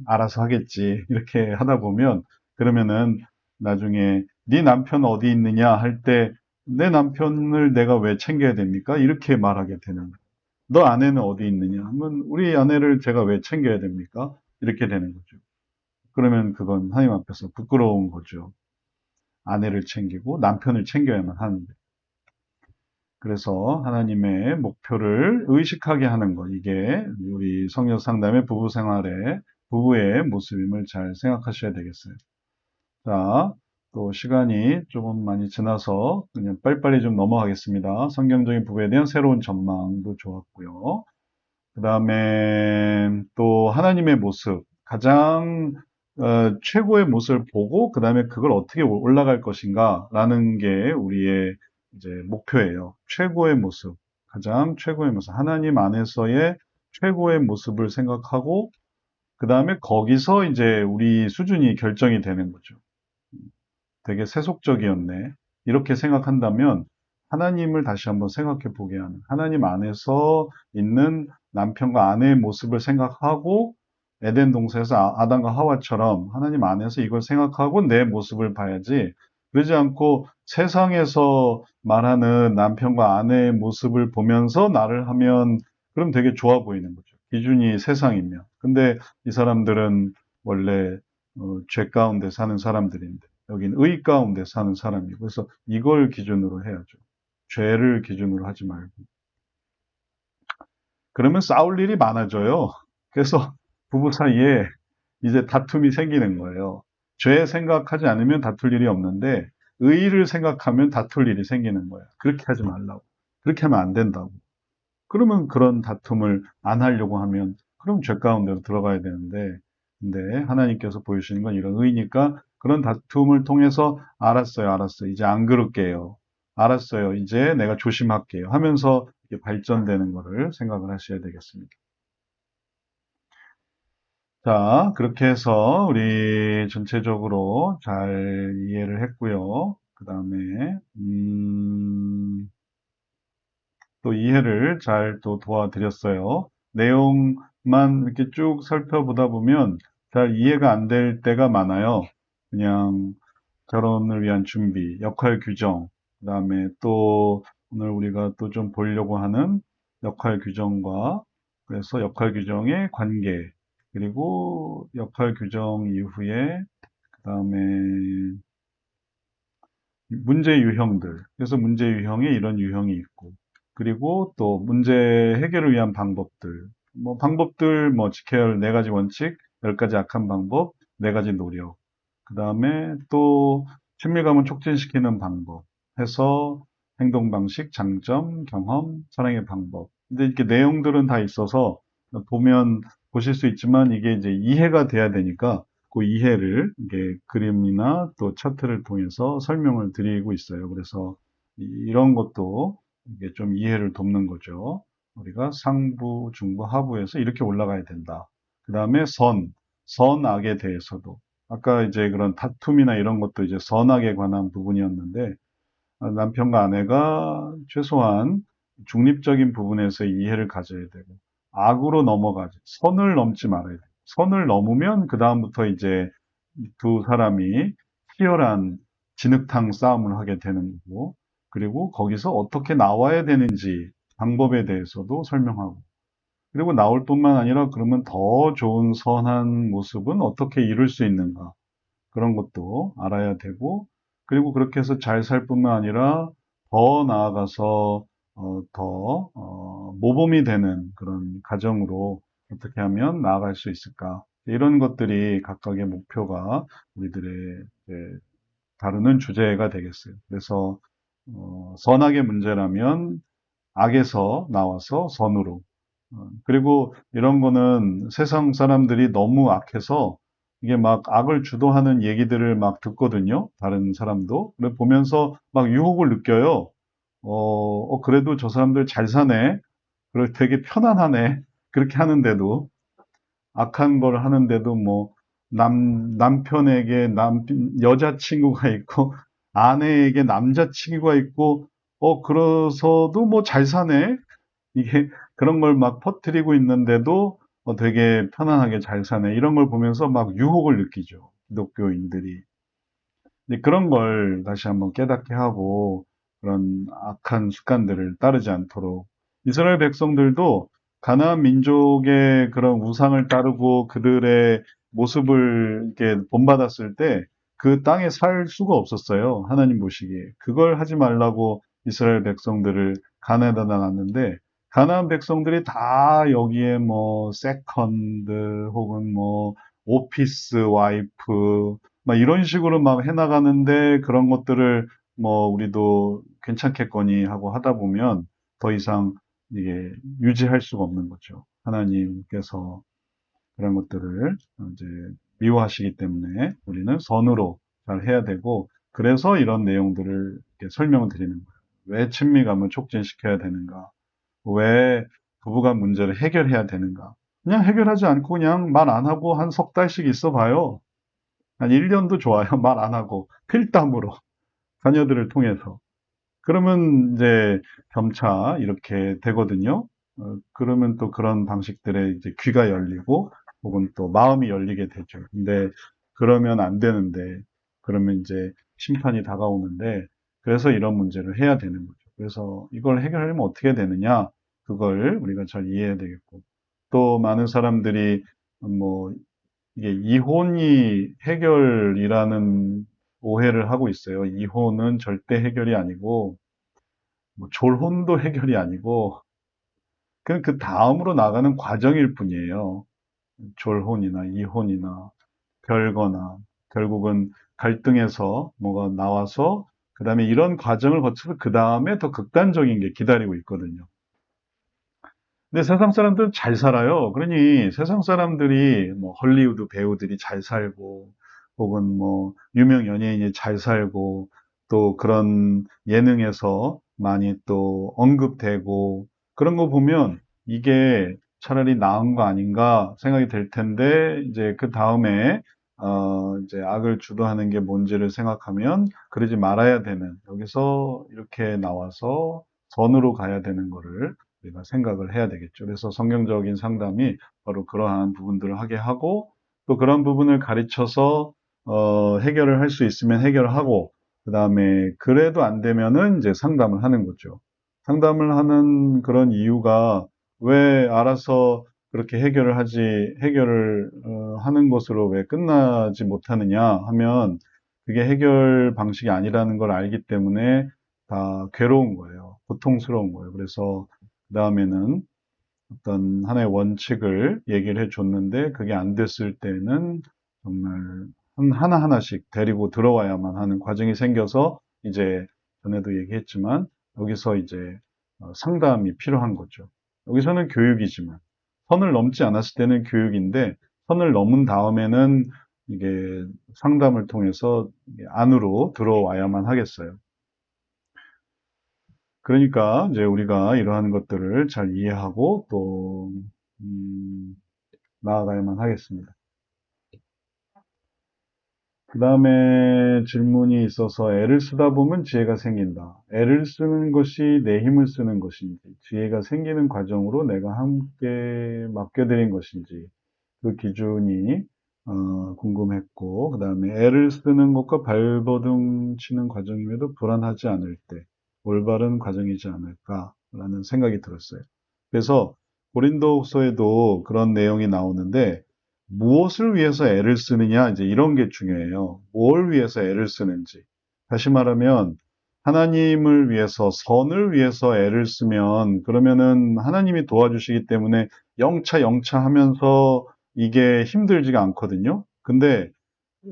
알아서 하겠지. 이렇게 하다 보면 그러면은 나중에 네 남편 어디 있느냐 할 때 내 남편을 내가 왜 챙겨야 됩니까? 이렇게 말하게 되는 거예요. 너 아내는 어디 있느냐 하면 우리 아내를 제가 왜 챙겨야 됩니까? 이렇게 되는 거죠. 그러면 그건 하나님 앞에서 부끄러운 거죠. 아내를 챙기고 남편을 챙겨야만 하는데. 그래서 하나님의 목표를 의식하게 하는 것, 이게 우리 성령 상담의 부부 생활의 부부의 모습임을 잘 생각하셔야 되겠어요. 자, 또 시간이 조금 많이 지나서 그냥 빨리빨리 좀 넘어가겠습니다. 성경적인 부부에 대한 새로운 전망도 좋았고요. 그 다음에 또 하나님의 모습, 가장 최고의 모습을 보고 그 다음에 그걸 어떻게 올라갈 것인가라는 게 우리의 이제 목표예요. 최고의 모습, 가장 최고의 모습, 하나님 안에서의 최고의 모습을 생각하고 그 다음에 거기서 이제 우리 수준이 결정이 되는 거죠. 되게 세속적이었네. 이렇게 생각한다면 하나님을 다시 한번 생각해 보게 하는, 하나님 안에서 있는 남편과 아내의 모습을 생각하고 에덴 동산에서 아담과 하와처럼 하나님 안에서 이걸 생각하고 내 모습을 봐야지, 그러지 않고 세상에서 말하는 남편과 아내의 모습을 보면서 나를 하면 그럼 되게 좋아 보이는 거죠. 기준이 세상이면. 근데 이 사람들은 원래 죄 가운데 사는 사람들인데 여긴 의 가운데 사는 사람이고, 그래서 이걸 기준으로 해야죠. 죄를 기준으로 하지 말고. 그러면 싸울 일이 많아져요. 그래서 부부 사이에 이제 다툼이 생기는 거예요. 죄 생각하지 않으면 다툴 일이 없는데 의를 생각하면 다툴 일이 생기는 거예요. 그렇게 하지 말라고. 그렇게 하면 안 된다고. 그러면 그런 다툼을 안 하려고 하면 그럼 죄 가운데로 들어가야 되는데, 근데 하나님께서 보여주시는 건 이런 의니까 그런 다툼을 통해서 알았어요, 알았어요. 이제 안 그럴게요. 알았어요. 이제 내가 조심할게요. 하면서 이게 발전되는 거를 생각을 하셔야 되겠습니다. 자, 그렇게 해서 우리 전체적으로 잘 이해를 했고요. 그 다음에 또 이해를 잘 또 도와드렸어요. 내용만 이렇게 쭉 살펴보다 보면 잘 이해가 안 될 때가 많아요. 그냥 결혼을 위한 준비, 역할 규정, 그다음에 또 오늘 우리가 또 좀 보려고 하는 역할 규정과 그래서 역할 규정의 관계, 그리고 역할 규정 이후에 그다음에 문제 유형들. 그래서 문제 유형에 이런 유형이 있고, 그리고 또 문제 해결을 위한 방법들. 뭐 방법들 뭐 지켜야 할 네 가지 원칙, 10가지 악한 방법, 네 가지 노력. 그 다음에 또 친밀감을 촉진시키는 방법 해서 행동 방식, 장점, 경험, 사랑의 방법. 근데 이렇게 내용들은 다 있어서 보면 보실 수 있지만 이게 이제 이해가 돼야 되니까 그 이해를 이게 그림이나 또 차트를 통해서 설명을 드리고 있어요. 그래서 이런 것도 이게 좀 이해를 돕는 거죠. 우리가 상부, 중부, 하부에서 이렇게 올라가야 된다. 그 다음에 선악에 대해서도 아까 이제 그런 다툼이나 이런 것도 이제 선악에 관한 부분이었는데 남편과 아내가 최소한 중립적인 부분에서 이해를 가져야 되고 악으로 넘어가지 선을 넘지 말아야 돼. 선을 넘으면 그 다음부터 이제 두 사람이 치열한 진흙탕 싸움을 하게 되는 거고, 그리고 거기서 어떻게 나와야 되는지 방법에 대해서도 설명하고, 그리고 나올 뿐만 아니라 그러면 더 좋은 선한 모습은 어떻게 이룰 수 있는가, 그런 것도 알아야 되고, 그리고 그렇게 해서 잘 살 뿐만 아니라 더 나아가서 더 모범이 되는 그런 가정으로 어떻게 하면 나아갈 수 있을까? 이런 것들이 각각의 목표가 우리들의 이제 다루는 주제가 되겠어요. 그래서 선악의 문제라면 악에서 나와서 선으로, 그리고 이런 거는 세상 사람들이 너무 악해서 이게 막 악을 주도하는 얘기들을 막 듣거든요. 다른 사람도. 그래 보면서 막 유혹을 느껴요. 그래도 저 사람들 잘 사네. 그리고 되게 편안하네. 그렇게 하는데도, 악한 걸 하는데도 뭐, 남편에게 여자친구가 있고, 아내에게 남자친구가 있고, 그래서도 뭐 잘 사네. 이게 그런 걸 막 퍼뜨리고 있는데도 되게 편안하게 잘 사네. 이런 걸 보면서 막 유혹을 느끼죠. 기독교인들이. 근데 그런 걸 다시 한번 깨닫게 하고 그런 악한 습관들을 따르지 않도록 이스라엘 백성들도 가나안 민족의 그런 우상을 따르고 그들의 모습을 이렇게 본받았을 때 그 땅에 살 수가 없었어요. 하나님 보시기에. 그걸 하지 말라고 이스라엘 백성들을 가나안에다 놨는데 가나안 백성들이 다 여기에 뭐 세컨드 혹은 뭐 오피스 와이프 막 이런 식으로 막 해나가는데 그런 것들을 뭐 우리도 괜찮겠거니 하고 하다 보면 더 이상 이게 유지할 수가 없는 거죠. 하나님께서 그런 것들을 이제 미워하시기 때문에 우리는 선으로 잘 해야 되고 그래서 이런 내용들을 이렇게 설명을 드리는 거예요. 왜 친밀감을 촉진시켜야 되는가? 왜 부부간 문제를 해결해야 되는가? 그냥 해결하지 않고 그냥 말 안 하고 한 석 달씩 있어 봐요. 한 1년도 좋아요. 말 안 하고. 필담으로. 자녀들을 통해서. 그러면 이제 점차 이렇게 되거든요. 그러면 또 그런 방식들에 이제 귀가 열리고 혹은 또 마음이 열리게 되죠. 근데 그러면 안 되는데 그러면 이제 심판이 다가오는데 그래서 이런 문제를 해야 되는 거죠. 그래서 이걸 해결하려면 어떻게 되느냐? 그걸 우리가 잘 이해해야 되겠고 또 많은 사람들이 뭐 이게 이혼이 해결이라는 오해를 하고 있어요. 이혼은 절대 해결이 아니고, 뭐 졸혼도 해결이 아니고, 그냥 그 다음으로 나가는 과정일 뿐이에요. 졸혼이나 이혼이나 별거나, 결국은 갈등에서 뭐가 나와서, 그 다음에 이런 과정을 거쳐서 그 다음에 더 극단적인 게 기다리고 있거든요. 근데 세상 사람들은 잘 살아요. 그러니 세상 사람들이 뭐 헐리우드 배우들이 잘 살고 혹은 뭐 유명 연예인이 잘 살고 또 그런 예능에서 많이 또 언급되고 그런 거 보면 이게 차라리 나은 거 아닌가 생각이 될 텐데 이제 그 다음에 이제 악을 주도하는 게 뭔지를 생각하면 그러지 말아야 되는 여기서 이렇게 나와서 선으로 가야 되는 거를 우리가 생각을 해야 되겠죠. 그래서 성경적인 상담이 바로 그러한 부분들을 하게 하고 또 그런 부분을 가르쳐서 해결을 할 수 있으면 해결하고 그 다음에 그래도 안 되면은 이제 상담을 하는 거죠. 상담을 하는 그런 이유가 왜 알아서 그렇게 해결을 하는 것으로 왜 끝나지 못하느냐 하면 그게 해결 방식이 아니라는 걸 알기 때문에 다 괴로운 거예요. 고통스러운 거예요. 그래서 그 다음에는 어떤 하나의 원칙을 얘기를 해줬는데 그게 안 됐을 때는 정말 하나하나씩 데리고 들어와야만 하는 과정이 생겨서 이제 전에도 얘기했지만 여기서 이제 상담이 필요한 거죠. 여기서는 교육이지만 선을 넘지 않았을 때는 교육인데 선을 넘은 다음에는 이게 상담을 통해서 안으로 들어와야만 하겠어요. 그러니까 이제 우리가 이러한 것들을 잘 이해하고 또 나아가야만 하겠습니다. 그 다음에 질문이 있어서 애를 쓰다 보면 지혜가 생긴다. 애를 쓰는 것이 내 힘을 쓰는 것인지, 지혜가 생기는 과정으로 내가 함께 맡겨드린 것인지, 그 기준이 궁금했고, 그 다음에 애를 쓰는 것과 발버둥 치는 과정임에도 불안하지 않을 때, 올바른 과정이지 않을까라는 생각이 들었어요. 그래서 고린도후서에도 그런 내용이 나오는데, 무엇을 위해서 애를 쓰느냐, 이제 이런 게 중요해요. 뭘 위해서 애를 쓰는지. 다시 말하면, 하나님을 위해서, 선을 위해서 애를 쓰면, 그러면은 하나님이 도와주시기 때문에 영차 하면서 이게 힘들지가 않거든요. 근데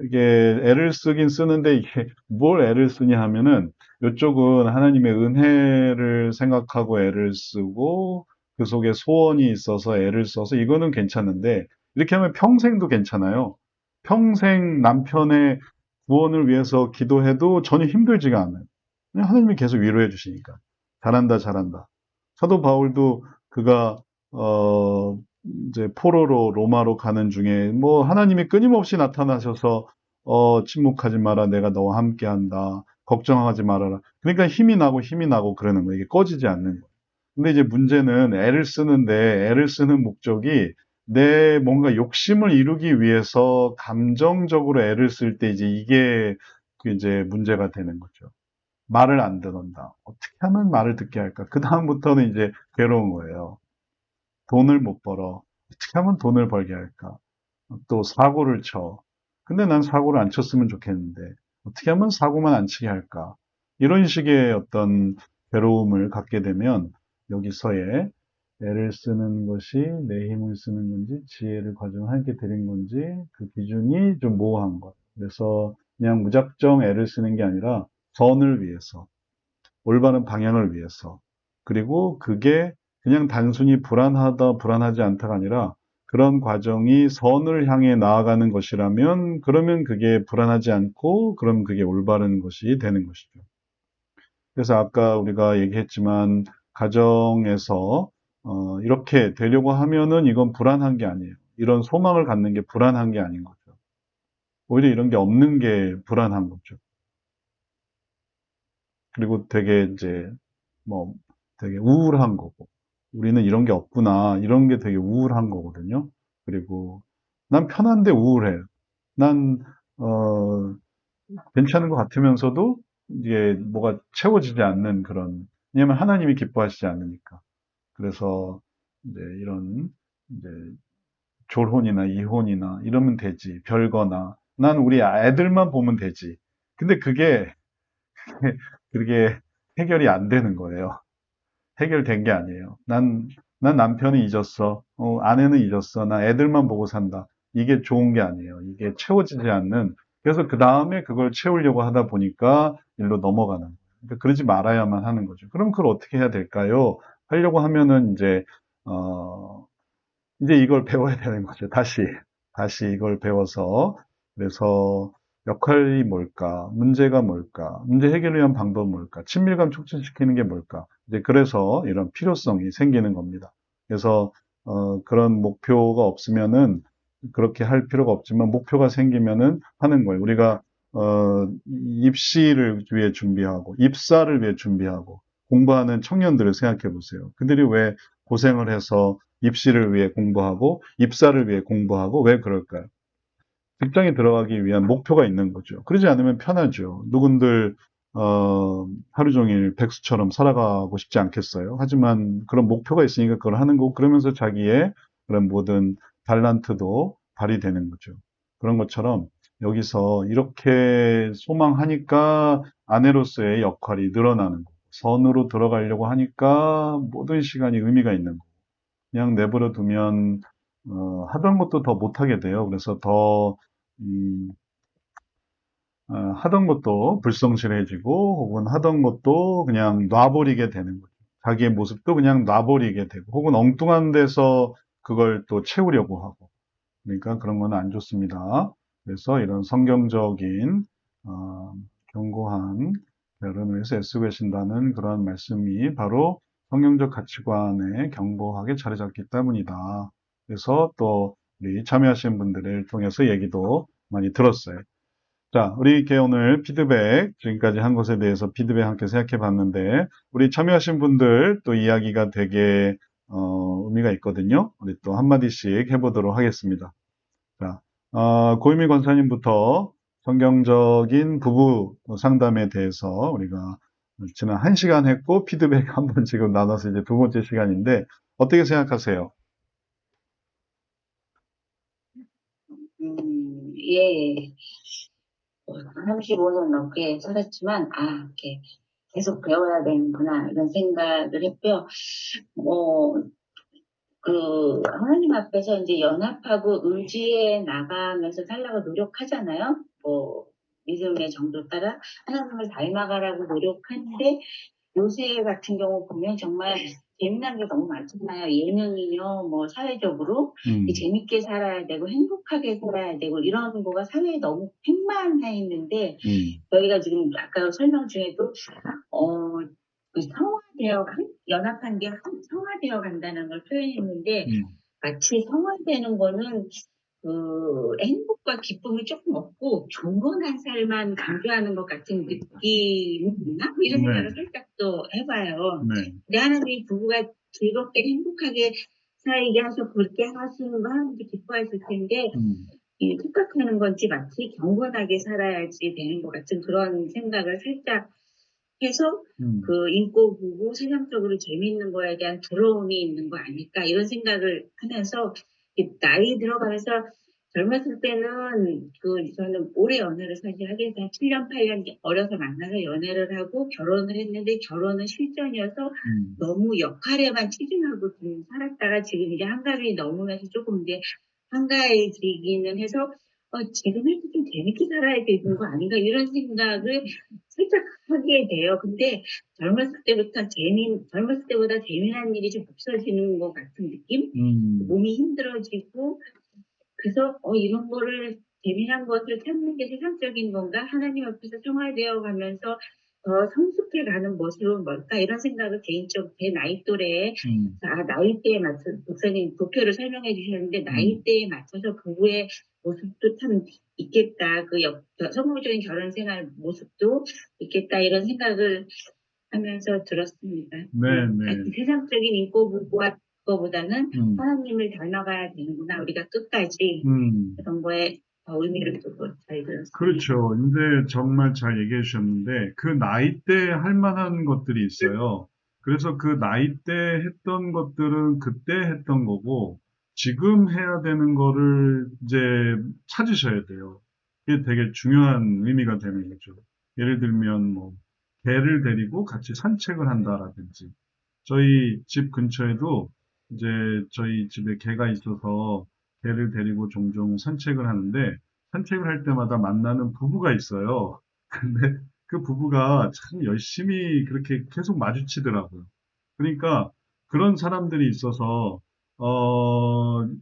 이게 애를 쓰긴 쓰는데 이게 뭘 애를 쓰냐 하면은 이쪽은 하나님의 은혜를 생각하고 애를 쓰고 그 속에 소원이 있어서 애를 써서 이거는 괜찮은데 이렇게 하면 평생도 괜찮아요. 평생 남편의 구원을 위해서 기도해도 전혀 힘들지가 않아요. 그냥 하나님이 계속 위로해 주시니까. 잘한다. 사도 바울도 그가 이제 포로로 로마로 가는 중에 뭐 하나님이 끊임없이 나타나셔서 침묵하지 마라 내가 너와 함께한다 걱정하지 말아라 그러니까 힘이 나고 그러는 거예요. 이게 꺼지지 않는 거예요. 근데 이제 문제는 애를 쓰는데 애를 쓰는 목적이 내 뭔가 욕심을 이루기 위해서 감정적으로 애를 쓸 때 이제 이게 그 이제 문제가 되는 거죠. 말을 안 듣는다. 어떻게 하면 말을 듣게 할까? 그 다음부터는 이제 괴로운 거예요. 돈을 못 벌어. 어떻게 하면 돈을 벌게 할까? 또 사고를 쳐. 근데 난 사고를 안 쳤으면 좋겠는데 어떻게 하면 사고만 안 치게 할까? 이런 식의 어떤 괴로움을 갖게 되면 여기서의 애를 쓰는 것이 내 힘을 쓰는 건지 지혜를 과정하게 되는 건지 그 기준이 좀 모호한 것. 그래서 그냥 무작정 애를 쓰는 게 아니라 선을 위해서 올바른 방향을 위해서. 그리고 그게 그냥 단순히 불안하다, 불안하지 않다가 아니라 그런 과정이 선을 향해 나아가는 것이라면 그러면 그게 불안하지 않고 그럼 그게 올바른 것이 되는 것이죠. 그래서 아까 우리가 얘기했지만 가정에서 이렇게 되려고 하면은 이건 불안한 게 아니에요. 이런 소망을 갖는 게 불안한 게 아닌 거죠. 오히려 이런 게 없는 게 불안한 거죠. 그리고 되게 이제 뭐 되게 우울한 거고 우리는 이런 게 없구나 이런 게 되게 우울한 거거든요. 그리고 난 편한데 우울해. 난 어, 괜찮은 것 같으면서도 이게 뭐가 채워지지 않는 그런 왜냐하면 하나님이 기뻐하시지 않으니까. 그래서 이제 이런 이제 졸혼이나 이혼이나 이러면 되지 별거나 난 우리 애들만 보면 되지. 근데 그게 그게 해결이 안 되는 거예요. 해결된 게 아니에요. 난 남편이 잊었어. 아내는 잊었어. 나 애들만 보고 산다. 이게 좋은 게 아니에요. 이게 채워지지 않는. 그래서 그 다음에 그걸 채우려고 하다 보니까 일로 넘어가는 거예요. 그러니까 그러지 말아야만 하는 거죠. 그럼 그걸 어떻게 해야 될까요? 하려고 하면은 어, 이제 이걸 배워야 되는 거죠. 다시 이걸 배워서. 그래서 역할이 뭘까? 문제가 뭘까? 문제 해결을 위한 방법은 뭘까? 친밀감 촉진시키는 게 뭘까? 이제 그래서 이런 필요성이 생기는 겁니다. 그래서, 그런 목표가 없으면은 그렇게 할 필요가 없지만 목표가 생기면은 하는 거예요. 우리가, 입시를 위해 준비하고, 입사를 위해 준비하고, 공부하는 청년들을 생각해 보세요. 그들이 왜 고생을 해서 입시를 위해 공부하고 입사를 위해 공부하고 왜 그럴까요? 직장에 들어가기 위한 목표가 있는 거죠. 그러지 않으면 편하죠. 누군들 하루 종일 백수처럼 살아가고 싶지 않겠어요. 하지만 그런 목표가 있으니까 그걸 하는 거고 그러면서 자기의 그런 모든 달란트도 발휘되는 거죠. 그런 것처럼 여기서 이렇게 소망하니까 아내로서의 역할이 늘어나는 거고 선으로 들어가려고 하니까 모든 시간이 의미가 있는 거고 그냥 내버려 두면 하던 것도 더 못하게 돼요. 그래서 더 음, 하던 것도 불성실해지고 혹은 하던 것도 그냥 놔버리게 되는 거죠. 자기의 모습도 그냥 놔버리게 되고 혹은 엉뚱한 데서 그걸 또 채우려고 하고 그러니까 그런 건 안 좋습니다. 그래서 이런 성경적인 어, 견고한 결혼을 위해서 애쓰고 계신다는 그런 말씀이 바로 성경적 가치관에 견고하게 자리 잡기 때문이다. 그래서 또 우리 참여하신 분들을 통해서 얘기도 많이 들었어요. 자, 우리 이렇게 오늘 피드백, 지금까지 한 것에 대해서 피드백 함께 생각해 봤는데, 우리 참여하신 분들 또 이야기가 되게, 의미가 있거든요. 우리 또 한마디씩 해보도록 하겠습니다. 자, 고유미 권사님부터 성경적인 부부 상담에 대해서 우리가 지난 1시간 했고 피드백 한번 지금 나눠서 이제 두 번째 시간인데 어떻게 생각하세요? 예. 35년 넘게 살았지만, 이렇게 계속 배워야 되는구나, 이런 생각을 했고요. 뭐, 하나님 앞에서 이제 연합하고 의지해 나가면서 살려고 노력하잖아요. 믿음의 정도 따라 하나님을 닮아가라고 노력하는데, 요새 같은 경우 보면 정말 재미난 게 너무 많잖아요. 예능이요, 사회적으로. 재밌게 살아야 되고, 행복하게 살아야 되고, 이런 거가 사회에 너무 팽만해 있는데, 저희가 지금 아까 설명 중에도, 연합한 게 성화되어 간다는 걸 표현했는데, 마치 성화되는 거는 행복과 기쁨이 조금 없고 경건한 삶만 강조하는 것 같은 느낌이 있나? 이런 생각을 살짝 또 해봐요. 근데 하나님이 부부가 즐겁게 행복하게 살게 하셔 그렇게 하시는 거 하나님도 기뻐하실 텐데 착각하는 건지 마치 경건하게 살아야지 되는 것 같은 그런 생각을 살짝 해서 인고 부부 세상적으로 재미있는 거에 대한 부러움이 있는 거 아닐까 이런 생각을 하면서 나이 들어가면서 젊었을 때는 저는 오래 연애를 사실 하게 된 7년 8년 어려서 만나서 연애를 하고 결혼을 했는데 결혼은 실전이어서 너무 역할에만 치중하고 좀 살았다가 지금 이제 한가위 넘으면서 조금 이제 한가해지기는 해서 지금 해도 좀 재밌게 살아야 되는 거 아닌가 이런 생각을 살짝 하게 돼요. 근데 젊었을 때보다 재미난 일이 좀 없어지는 것 같은 느낌? 몸이 힘들어지고, 그래서, 이런 거를, 재미난 것을 찾는 게 세상적인 건가? 하나님 앞에서 성화되어 가면서 더 성숙해 가는 모습은 뭘까? 이런 생각을 개인적으로 제 나이 또래에, 나이대에 맞춰, 목사님 도표를 설명해 주셨는데, 나이대에 맞춰서 부부의 모습도 참 있겠다. 성공적인 결혼 생활 모습도 있겠다. 이런 생각을 하면서 들었습니다. 하여튼 세상적인 인꼬부부와 그거보다는 하나님을 닮아가야 되는구나. 우리가 끝까지 그런 거에 더 의미를 두고 잘 들었습니다. 그렇죠. 근데 정말 잘 얘기해 주셨는데 그 나이 때 할 만한 것들이 있어요. 그래서 그 나이 때 했던 것들은 그때 했던 거고 지금 해야 되는 거를 이제 찾으셔야 돼요. 그게 되게 중요한 의미가 되는 거죠. 예를 들면 뭐 개를 데리고 같이 산책을 한다라든지 저희 집 근처에도 이제 저희 집에 개가 있어서 개를 데리고 종종 산책을 하는데 산책을 할 때마다 만나는 부부가 있어요. 근데 그 부부가 참 열심히 그렇게 계속 마주치더라고요. 그러니까 그런 사람들이 있어서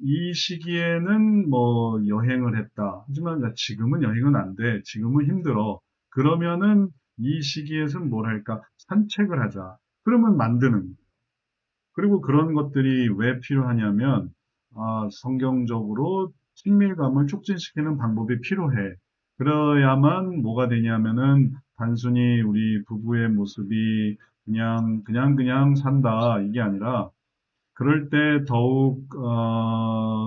이 시기에는 뭐 여행을 했다. 하지만 야, 지금은 여행은 안 돼. 지금은 힘들어. 그러면은 이 시기에서는 뭘 할까? 산책을 하자. 그러면 만드는 거예요. 그리고 그런 것들이 왜 필요하냐면, 성경적으로 친밀감을 촉진시키는 방법이 필요해. 그래야만 뭐가 되냐면은, 단순히 우리 부부의 모습이 그냥 산다. 이게 아니라, 그럴 때 더욱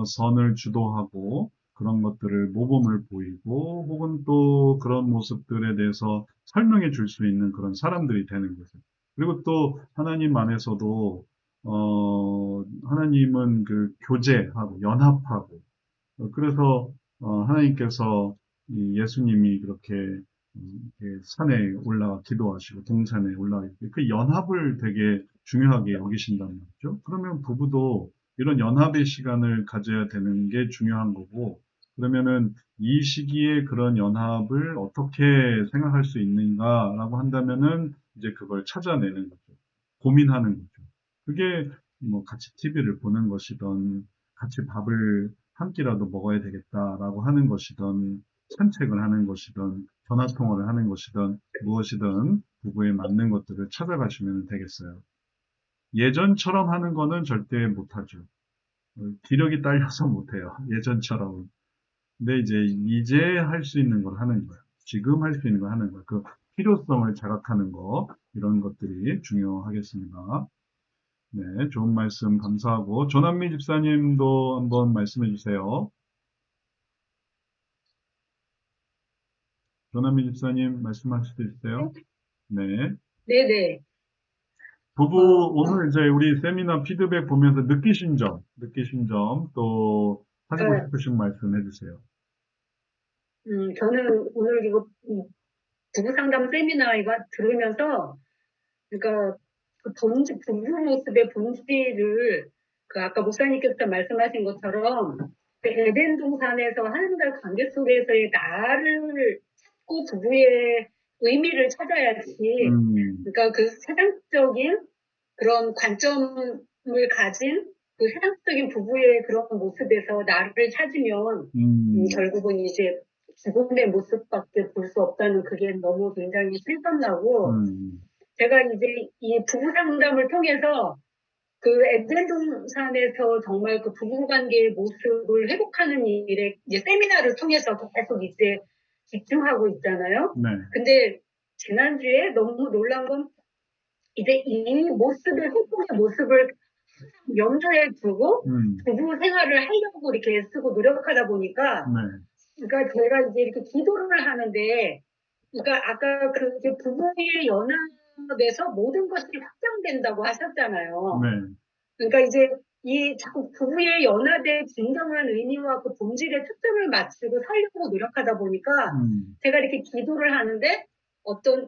선을 주도하고 그런 것들을 모범을 보이고 혹은 또 그런 모습들에 대해서 설명해 줄 수 있는 그런 사람들이 되는 거죠. 그리고 또 하나님 안에서도 하나님은 그 교제하고 연합하고 그래서 하나님께서 이 예수님이 그렇게 이렇게 산에 올라가 기도하시고 동산에 올라가 그 연합을 되게 중요하게 여기신단 말이죠. 그러면 부부도 이런 연합의 시간을 가져야 되는 게 중요한 거고 그러면은 이 시기에 그런 연합을 어떻게 생각할 수 있는가라고 한다면은 이제 그걸 찾아내는 거죠. 고민하는 거죠. 그게 뭐 같이 TV를 보는 것이든 같이 밥을 한 끼라도 먹어야 되겠다라고 하는 것이든 산책을 하는 것이든 전화 통화를 하는 것이든 무엇이든 부부에 맞는 것들을 찾아가시면 되겠어요. 예전처럼 하는 거는 절대 못하죠. 기력이 딸려서 못해요. 예전처럼. 근데 이제 할 수 있는 걸 하는 거예요. 지금 할 수 있는 걸 하는 거예요. 그 필요성을 자각하는 거 이런 것들이 중요하겠습니다. 네, 좋은 말씀 감사하고 조남미 집사님도 한번 말씀해 주세요. 조남미 집사님 말씀하실 수 있어요? 네. 네네. 부부, 오늘 이제 우리 세미나 피드백 보면서 느끼신 점, 또 하시고 어, 싶으신 말씀 해주세요. 저는 오늘 이거 부부 상담 세미나 이거 들으면서, 그러니까 그 부부 모습의 본질을 그 아까 목사님께서 말씀하신 것처럼 그 에덴 동산에서 하나님과의 관계 속에서의 나를 찾고 부부의 의미를 찾아야지. 음, 그러니까 그 세상적인 그런 관점을 가진 그 세상적인 부부의 그런 모습에서 나를 찾으면 음, 결국은 이제 죽음의 모습밖에 볼 수 없다는 그게 너무 굉장히 실감나고 음, 제가 이제 이 부부 상담을 통해서 그 에덴 동산에서 정말 그 부부 관계의 모습을 회복하는 일에 이제 세미나를 통해서 계속 이제 집중하고 있잖아요. 네, 근데 지난주에 너무 놀란 건 이제 이 모습을, 회복의 모습을 염두에 두고 음, 부부 생활을 하려고 이렇게 쓰고 노력하다 보니까, 네, 그러니까 제가 이제 이렇게 기도를 하는데, 그러니까 아까 그 이제 부부의 연합에서 모든 것이 확장된다고 하셨잖아요. 네, 그러니까 이제 이 자꾸 부부의 연합의 진정한 의미와 그 본질에 초점을 맞추고 살려고 노력하다 보니까 음, 제가 이렇게 기도를 하는데 어떤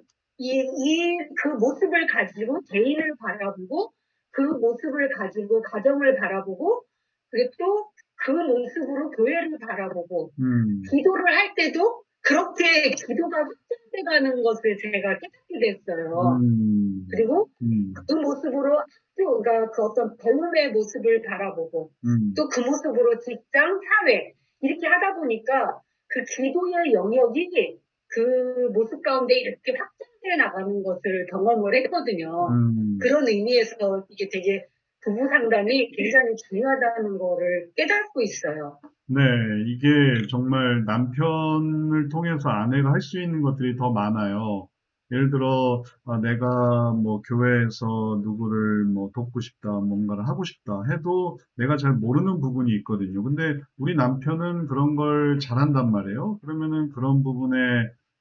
그 모습을 가지고 개인을 바라보고 그 모습을 가지고 가정을 바라보고 그리고 또 그 모습으로 교회를 바라보고 음, 기도를 할 때도 그렇게 기도가 확장돼 가는 것을 제가 깨닫게 됐어요. 음, 그리고 음, 그 모습으로 그러니까 그 어떤 배움의 모습을 바라보고 음, 또 그 모습으로 직장, 사회 이렇게 하다 보니까 그 기도의 영역이 그 모습 가운데 이렇게 확장돼 나가는 것을 경험을 했거든요. 음. 그런 의미에서 이게 되게 부부 상담이 굉장히 중요하다는 거를 깨닫고 있어요. 네, 이게 정말 남편을 통해서 아내가 할 수 있는 것들이 더 많아요. 예를 들어, 내가 뭐 교회에서 누구를 뭐 돕고 싶다, 뭔가를 하고 싶다 해도 내가 잘 모르는 부분이 있거든요. 근데 우리 남편은 그런 걸 잘한단 말이에요. 그러면은 그런 부분에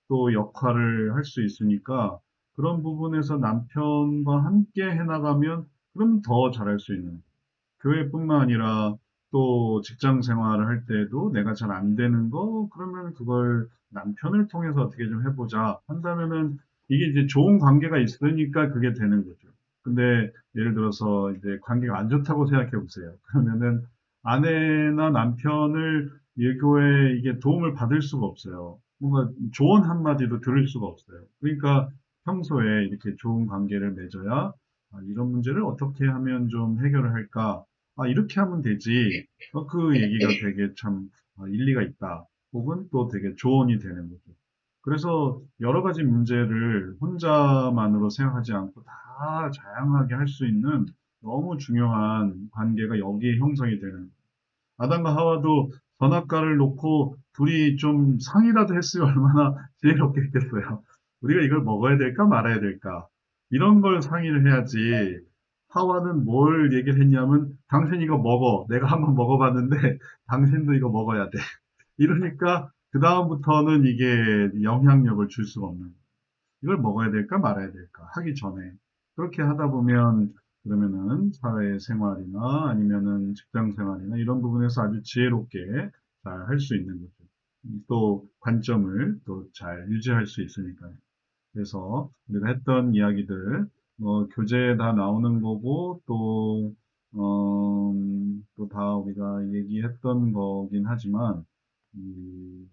또 역할을 할 수 있으니까 그런 부분에서 남편과 함께 해나가면 그럼 더 잘할 수 있는. 교회뿐만 아니라 또 직장 생활을 할 때도 내가 잘 안 되는 거, 그러면 그걸 남편을 통해서 어떻게 좀 해보자 한다면은 이게 이제 좋은 관계가 있으니까 그게 되는 거죠. 근데 예를 들어서 이제 관계가 안 좋다고 생각해 보세요. 그러면은 아내나 남편을 예교에 이게 도움을 받을 수가 없어요. 뭔가 조언 한마디도 들을 수가 없어요. 그러니까 평소에 이렇게 좋은 관계를 맺어야 이런 문제를 어떻게 하면 좀 해결을 할까? 이렇게 하면 되지. 그 얘기가 되게 참 일리가 있다. 혹은 또 되게 조언이 되는 거죠. 그래서 여러 가지 문제를 혼자만으로 생각하지 않고 다 다양하게 할 수 있는 너무 중요한 관계가 여기에 형성이 되는 거예요. 아담과 하와도 선악과를 놓고 둘이 좀 상의라도 했으면 얼마나 지혜롭겠어요. 우리가 이걸 먹어야 될까 말아야 될까? 이런 걸 상의를 해야지. 하와는 뭘 얘기를 했냐면 당신 이거 먹어. 내가 한번 먹어봤는데 당신도 이거 먹어야 돼. 이러니까 그 다음부터는 이게 영향력을 줄 수가 없는 거예요. 이걸 먹어야 될까 말아야 될까 하기 전에 그렇게 하다 보면 그러면은 사회생활이나 아니면은 직장생활이나 이런 부분에서 아주 지혜롭게 잘 할 수 있는 거죠. 또 관점을 또 잘 유지할 수 있으니까요. 그래서 우리가 했던 이야기들 교재에 다 나오는 거고 또 다 우리가 얘기했던 거긴 하지만 이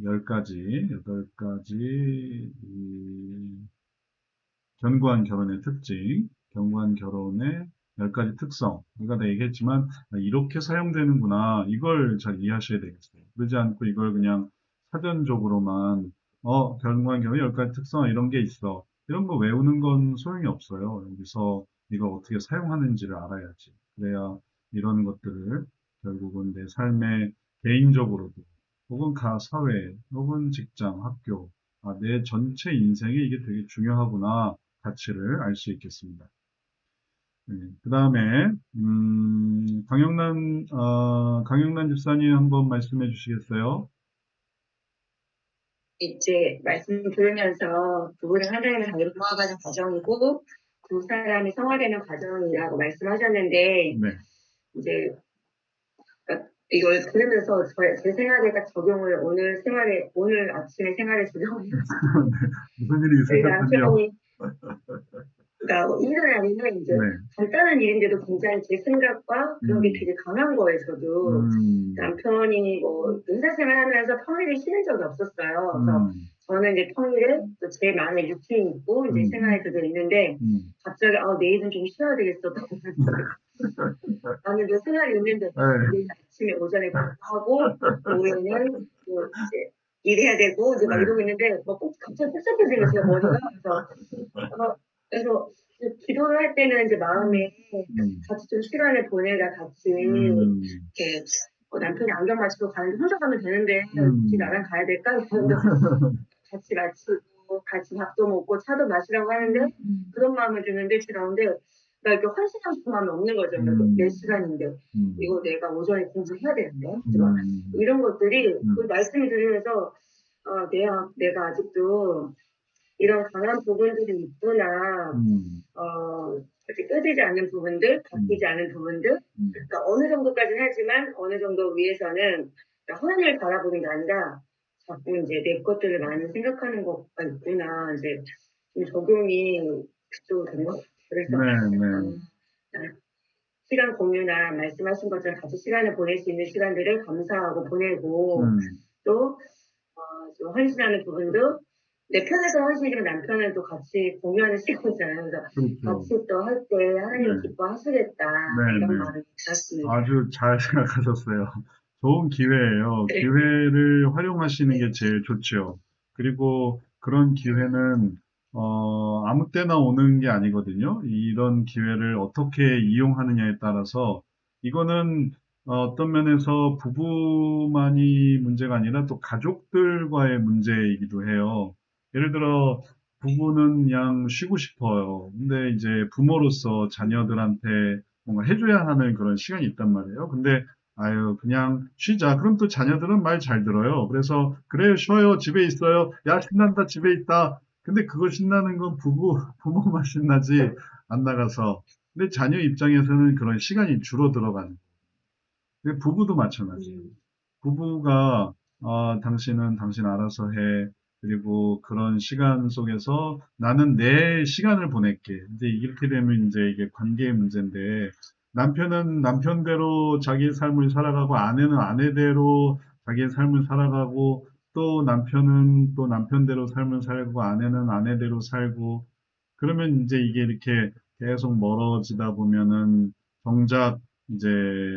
10가지, 8가지 견고한 결혼의 특징, 견고한 결혼의 10가지 특성. 우리가 다 얘기했지만 이렇게 사용되는구나. 이걸 잘 이해하셔야 되겠어요. 그러지 않고 이걸 그냥 사전적으로만 견고한 결혼의 10가지 특성 이런 게 있어. 이런 거 외우는 건 소용이 없어요. 여기서 이걸 어떻게 사용하는지를 알아야지. 그래야 이런 것들을 결국은 내 삶의 개인적으로도 혹은 사회 혹은 직장, 학교 내 전체 인생에 이게 되게 중요하구나 가치를 알 수 있겠습니다. 그 다음에 강영란 집사님 한번 말씀해 주시겠어요? 이제 말씀 들으면서 두 분은 하나님을 잘 모아가는 과정이고 두 사람이 성화되는 과정이라고 말씀하셨는데 네. 이제 이걸 들으면서 제 생활에 딱 적용을 오늘 아침에 생활에 적용을 했어요. 무슨 일이 저희 있으셨군요. 남편이 그러니까 일을 하면은 이제 네. 간단한 일인데도 굉장히 제 생각과 그런 게 음, 되게 강한 거예요, 저도. 음, 남편이 뭐 의사 생활하면서 평일에 쉬는 적이 없었어요. 그래서 음, 저는 이제 평일에 또 제 마음의 루틴이 있고 이제 생활에 음, 그대로 있는데 갑자기 내일은 좀 쉬어야 되겠어. 나는 이제 생활이 있는데 네. 내일 아침에 오전에 공부하고 오후에는 또 이제 일해야 되고 이제 막 네. 이러고 있는데 꼭 갑자기 복잡해지는 거예요, 머리가. 어, 그래서 기도를 할 때는 이제 마음에 음, 같이 좀 시간을 보내다 같이 음, 이렇게 남편이 안경 맞추고 가는데 혼자 가면 되는데 굳이 음, 나랑 가야 될까? 그래서 같이 마치고 같이 밥도 먹고 차도 마시라고 하는데 그런 마음을 드는데 제 가운데 나 이렇게 헌신하고 싶은 마음이 없는 거죠. 내 음, 시간인데 음, 이거 내가 오전에 공부해야 되는데 이제 막 음, 이런 것들이 그 음, 말씀을 들으면서 내가 아직도 이런 강한 부분들이 있구나. 음, 아직 끄지지 않는 부분들, 바뀌지 음, 않은 부분들. 음, 그러니까 어느 정도까지는 하지만 어느 정도 위에서는 그러니까 하나님을 바라보는 게 아니라 자꾸 이제 내 것들을 많이 생각하는 것가 있구나. 이제 좀 적용이 그쪽으로 된 것 같아요. 그래서 네, 네, 어, 시간 공유나 말씀하신 것처럼 같이 시간을 보낼 수 있는 시간들을 감사하고 보내고 음, 또 좀 헌신하는 부분도 내 편에서 헌신이지만 남편은 또 같이 공유하는 시간이잖아요. 그래서 그렇죠. 같이 또 할 때 하나님 네, 기뻐하시겠다 네, 이런 네. 마음이 들었습니다. 아주 잘 생각하셨어요. 좋은 기회예요. 네. 기회를 활용하시는 게 제일 좋죠. 그리고 그런 기회는 아무 때나 오는 게 아니거든요. 이런 기회를 어떻게 이용하느냐에 따라서 이거는 어떤 면에서 부부만이 문제가 아니라 또 가족들과의 문제이기도 해요. 예를 들어 부부는 그냥 쉬고 싶어요. 근데 이제 부모로서 자녀들한테 뭔가 해줘야 하는 그런 시간이 있단 말이에요. 근데 아유 그냥 쉬자. 그럼 또 자녀들은 말 잘 들어요. 그래서 그래요 쉬어요 집에 있어요. 야 신난다 집에 있다. 근데 그거 신나는 건 부모만 신나지 안 나가서. 근데 자녀 입장에서는 그런 시간이 줄어들어가는. 근데 부부도 마찬가지예요. 음, 부부가 당신은 당신 알아서 해. 그리고 그런 시간 속에서 나는 내 시간을 보낼게. 이제 이렇게 되면 이제 이게 관계의 문제인데 남편은 남편대로 자기의 삶을 살아가고 아내는 아내대로 자기의 삶을 살아가고 또 남편은 또 남편대로 삶을 살고 아내는 아내대로 살고 그러면 이제 이게 이렇게 계속 멀어지다 보면은 정작 이제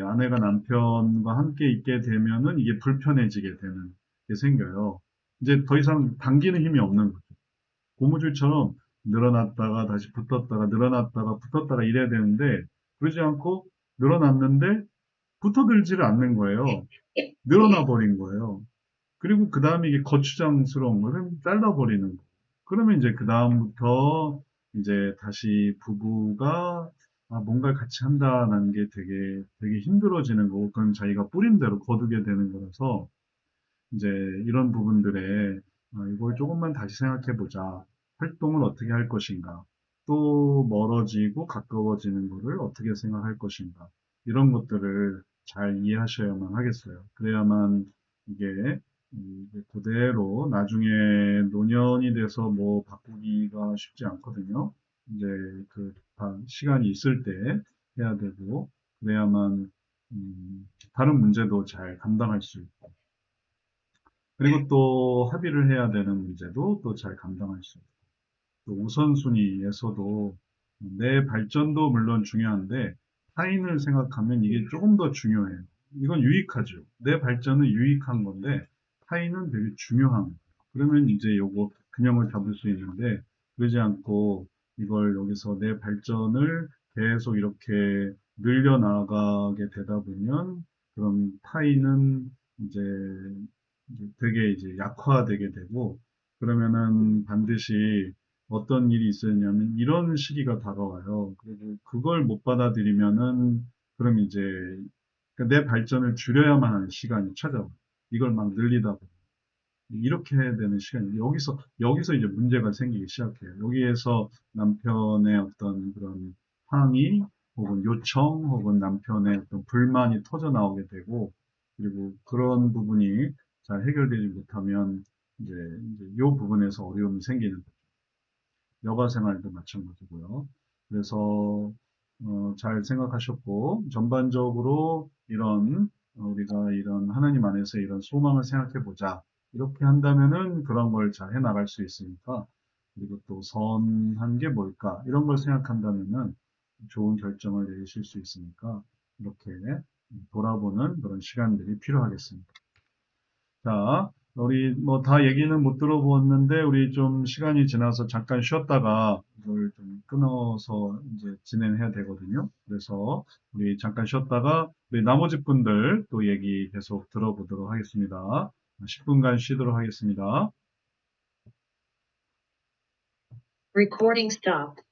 아내가 남편과 함께 있게 되면은 이게 불편해지게 되는 게 생겨요. 이제 더 이상 당기는 힘이 없는 거죠. 고무줄처럼 늘어났다가 다시 붙었다가 늘어났다가 붙었다가 이래야 되는데 그러지 않고 늘어났는데 붙어들지를 않는 거예요. 늘어나 버린 거예요. 그리고 그 다음에 이게 거추장스러운 거를 잘라버리는 거. 그러면 이제 그 다음부터 이제 다시 부부가 뭔가를 같이 한다는 게 되게 힘들어지는 거고, 그건 자기가 뿌린 대로 거두게 되는 거라서, 이제 이런 부분들에 이걸 조금만 다시 생각해 보자. 활동을 어떻게 할 것인가. 또 멀어지고 가까워지는 거를 어떻게 생각할 것인가. 이런 것들을 잘 이해하셔야만 하겠어요. 그래야만 이게 그대로 나중에 노년이 돼서 뭐 바꾸기가 쉽지 않거든요. 이제 그 시간이 있을 때 해야 되고 그래야만 다른 문제도 잘 감당할 수 있고 그리고 또 합의를 해야 되는 문제도 또 잘 감당할 수 있고 또 우선순위에서도 내 발전도 물론 중요한데 타인을 생각하면 이게 조금 더 중요해요. 이건 유익하죠. 내 발전은 유익한 건데 타인은 되게 중요한 거예요. 그러면 이제 요거 균형을 잡을 수 있는데 그러지 않고 이걸 여기서 내 발전을 계속 이렇게 늘려나가게 되다 보면 그럼 타인은 이제 되게 이제 약화되게 되고 그러면은 반드시 어떤 일이 있었냐면 이런 시기가 다가와요. 그리고 그걸 못 받아들이면은 그럼 이제 그러니까 내 발전을 줄여야만 하는 시간이 찾아와요. 이걸 막 늘리다 보면. 이렇게 해야 되는 시간이 여기서 이제 문제가 생기기 시작해요. 여기에서 남편의 어떤 그런 항의 혹은 요청 혹은 남편의 어떤 불만이 터져 나오게 되고 그리고 그런 부분이 잘 해결되지 못하면 이제 이 부분에서 어려움이 생기는 거죠. 여가 생활도 마찬가지고요. 그래서 잘 생각하셨고 전반적으로 우리가 이런 하나님 안에서 이런 소망을 생각해 보자. 이렇게 한다면은 그런 걸 잘 해나갈 수 있으니까 그리고 또 선한 게 뭘까 이런 걸 생각한다면은 좋은 결정을 내리실 수 있으니까 이렇게 돌아보는 그런 시간들이 필요하겠습니다. 자, 우리 뭐 다 얘기는 못 들어보았는데 우리 좀 시간이 지나서 잠깐 쉬었다가 이걸 좀 끊어서 이제 진행해야 되거든요. 그래서 우리 잠깐 쉬었다가 우리 나머지 분들 또 얘기 계속 들어보도록 하겠습니다. 10분간 쉬도록 하겠습니다. Recording stopped.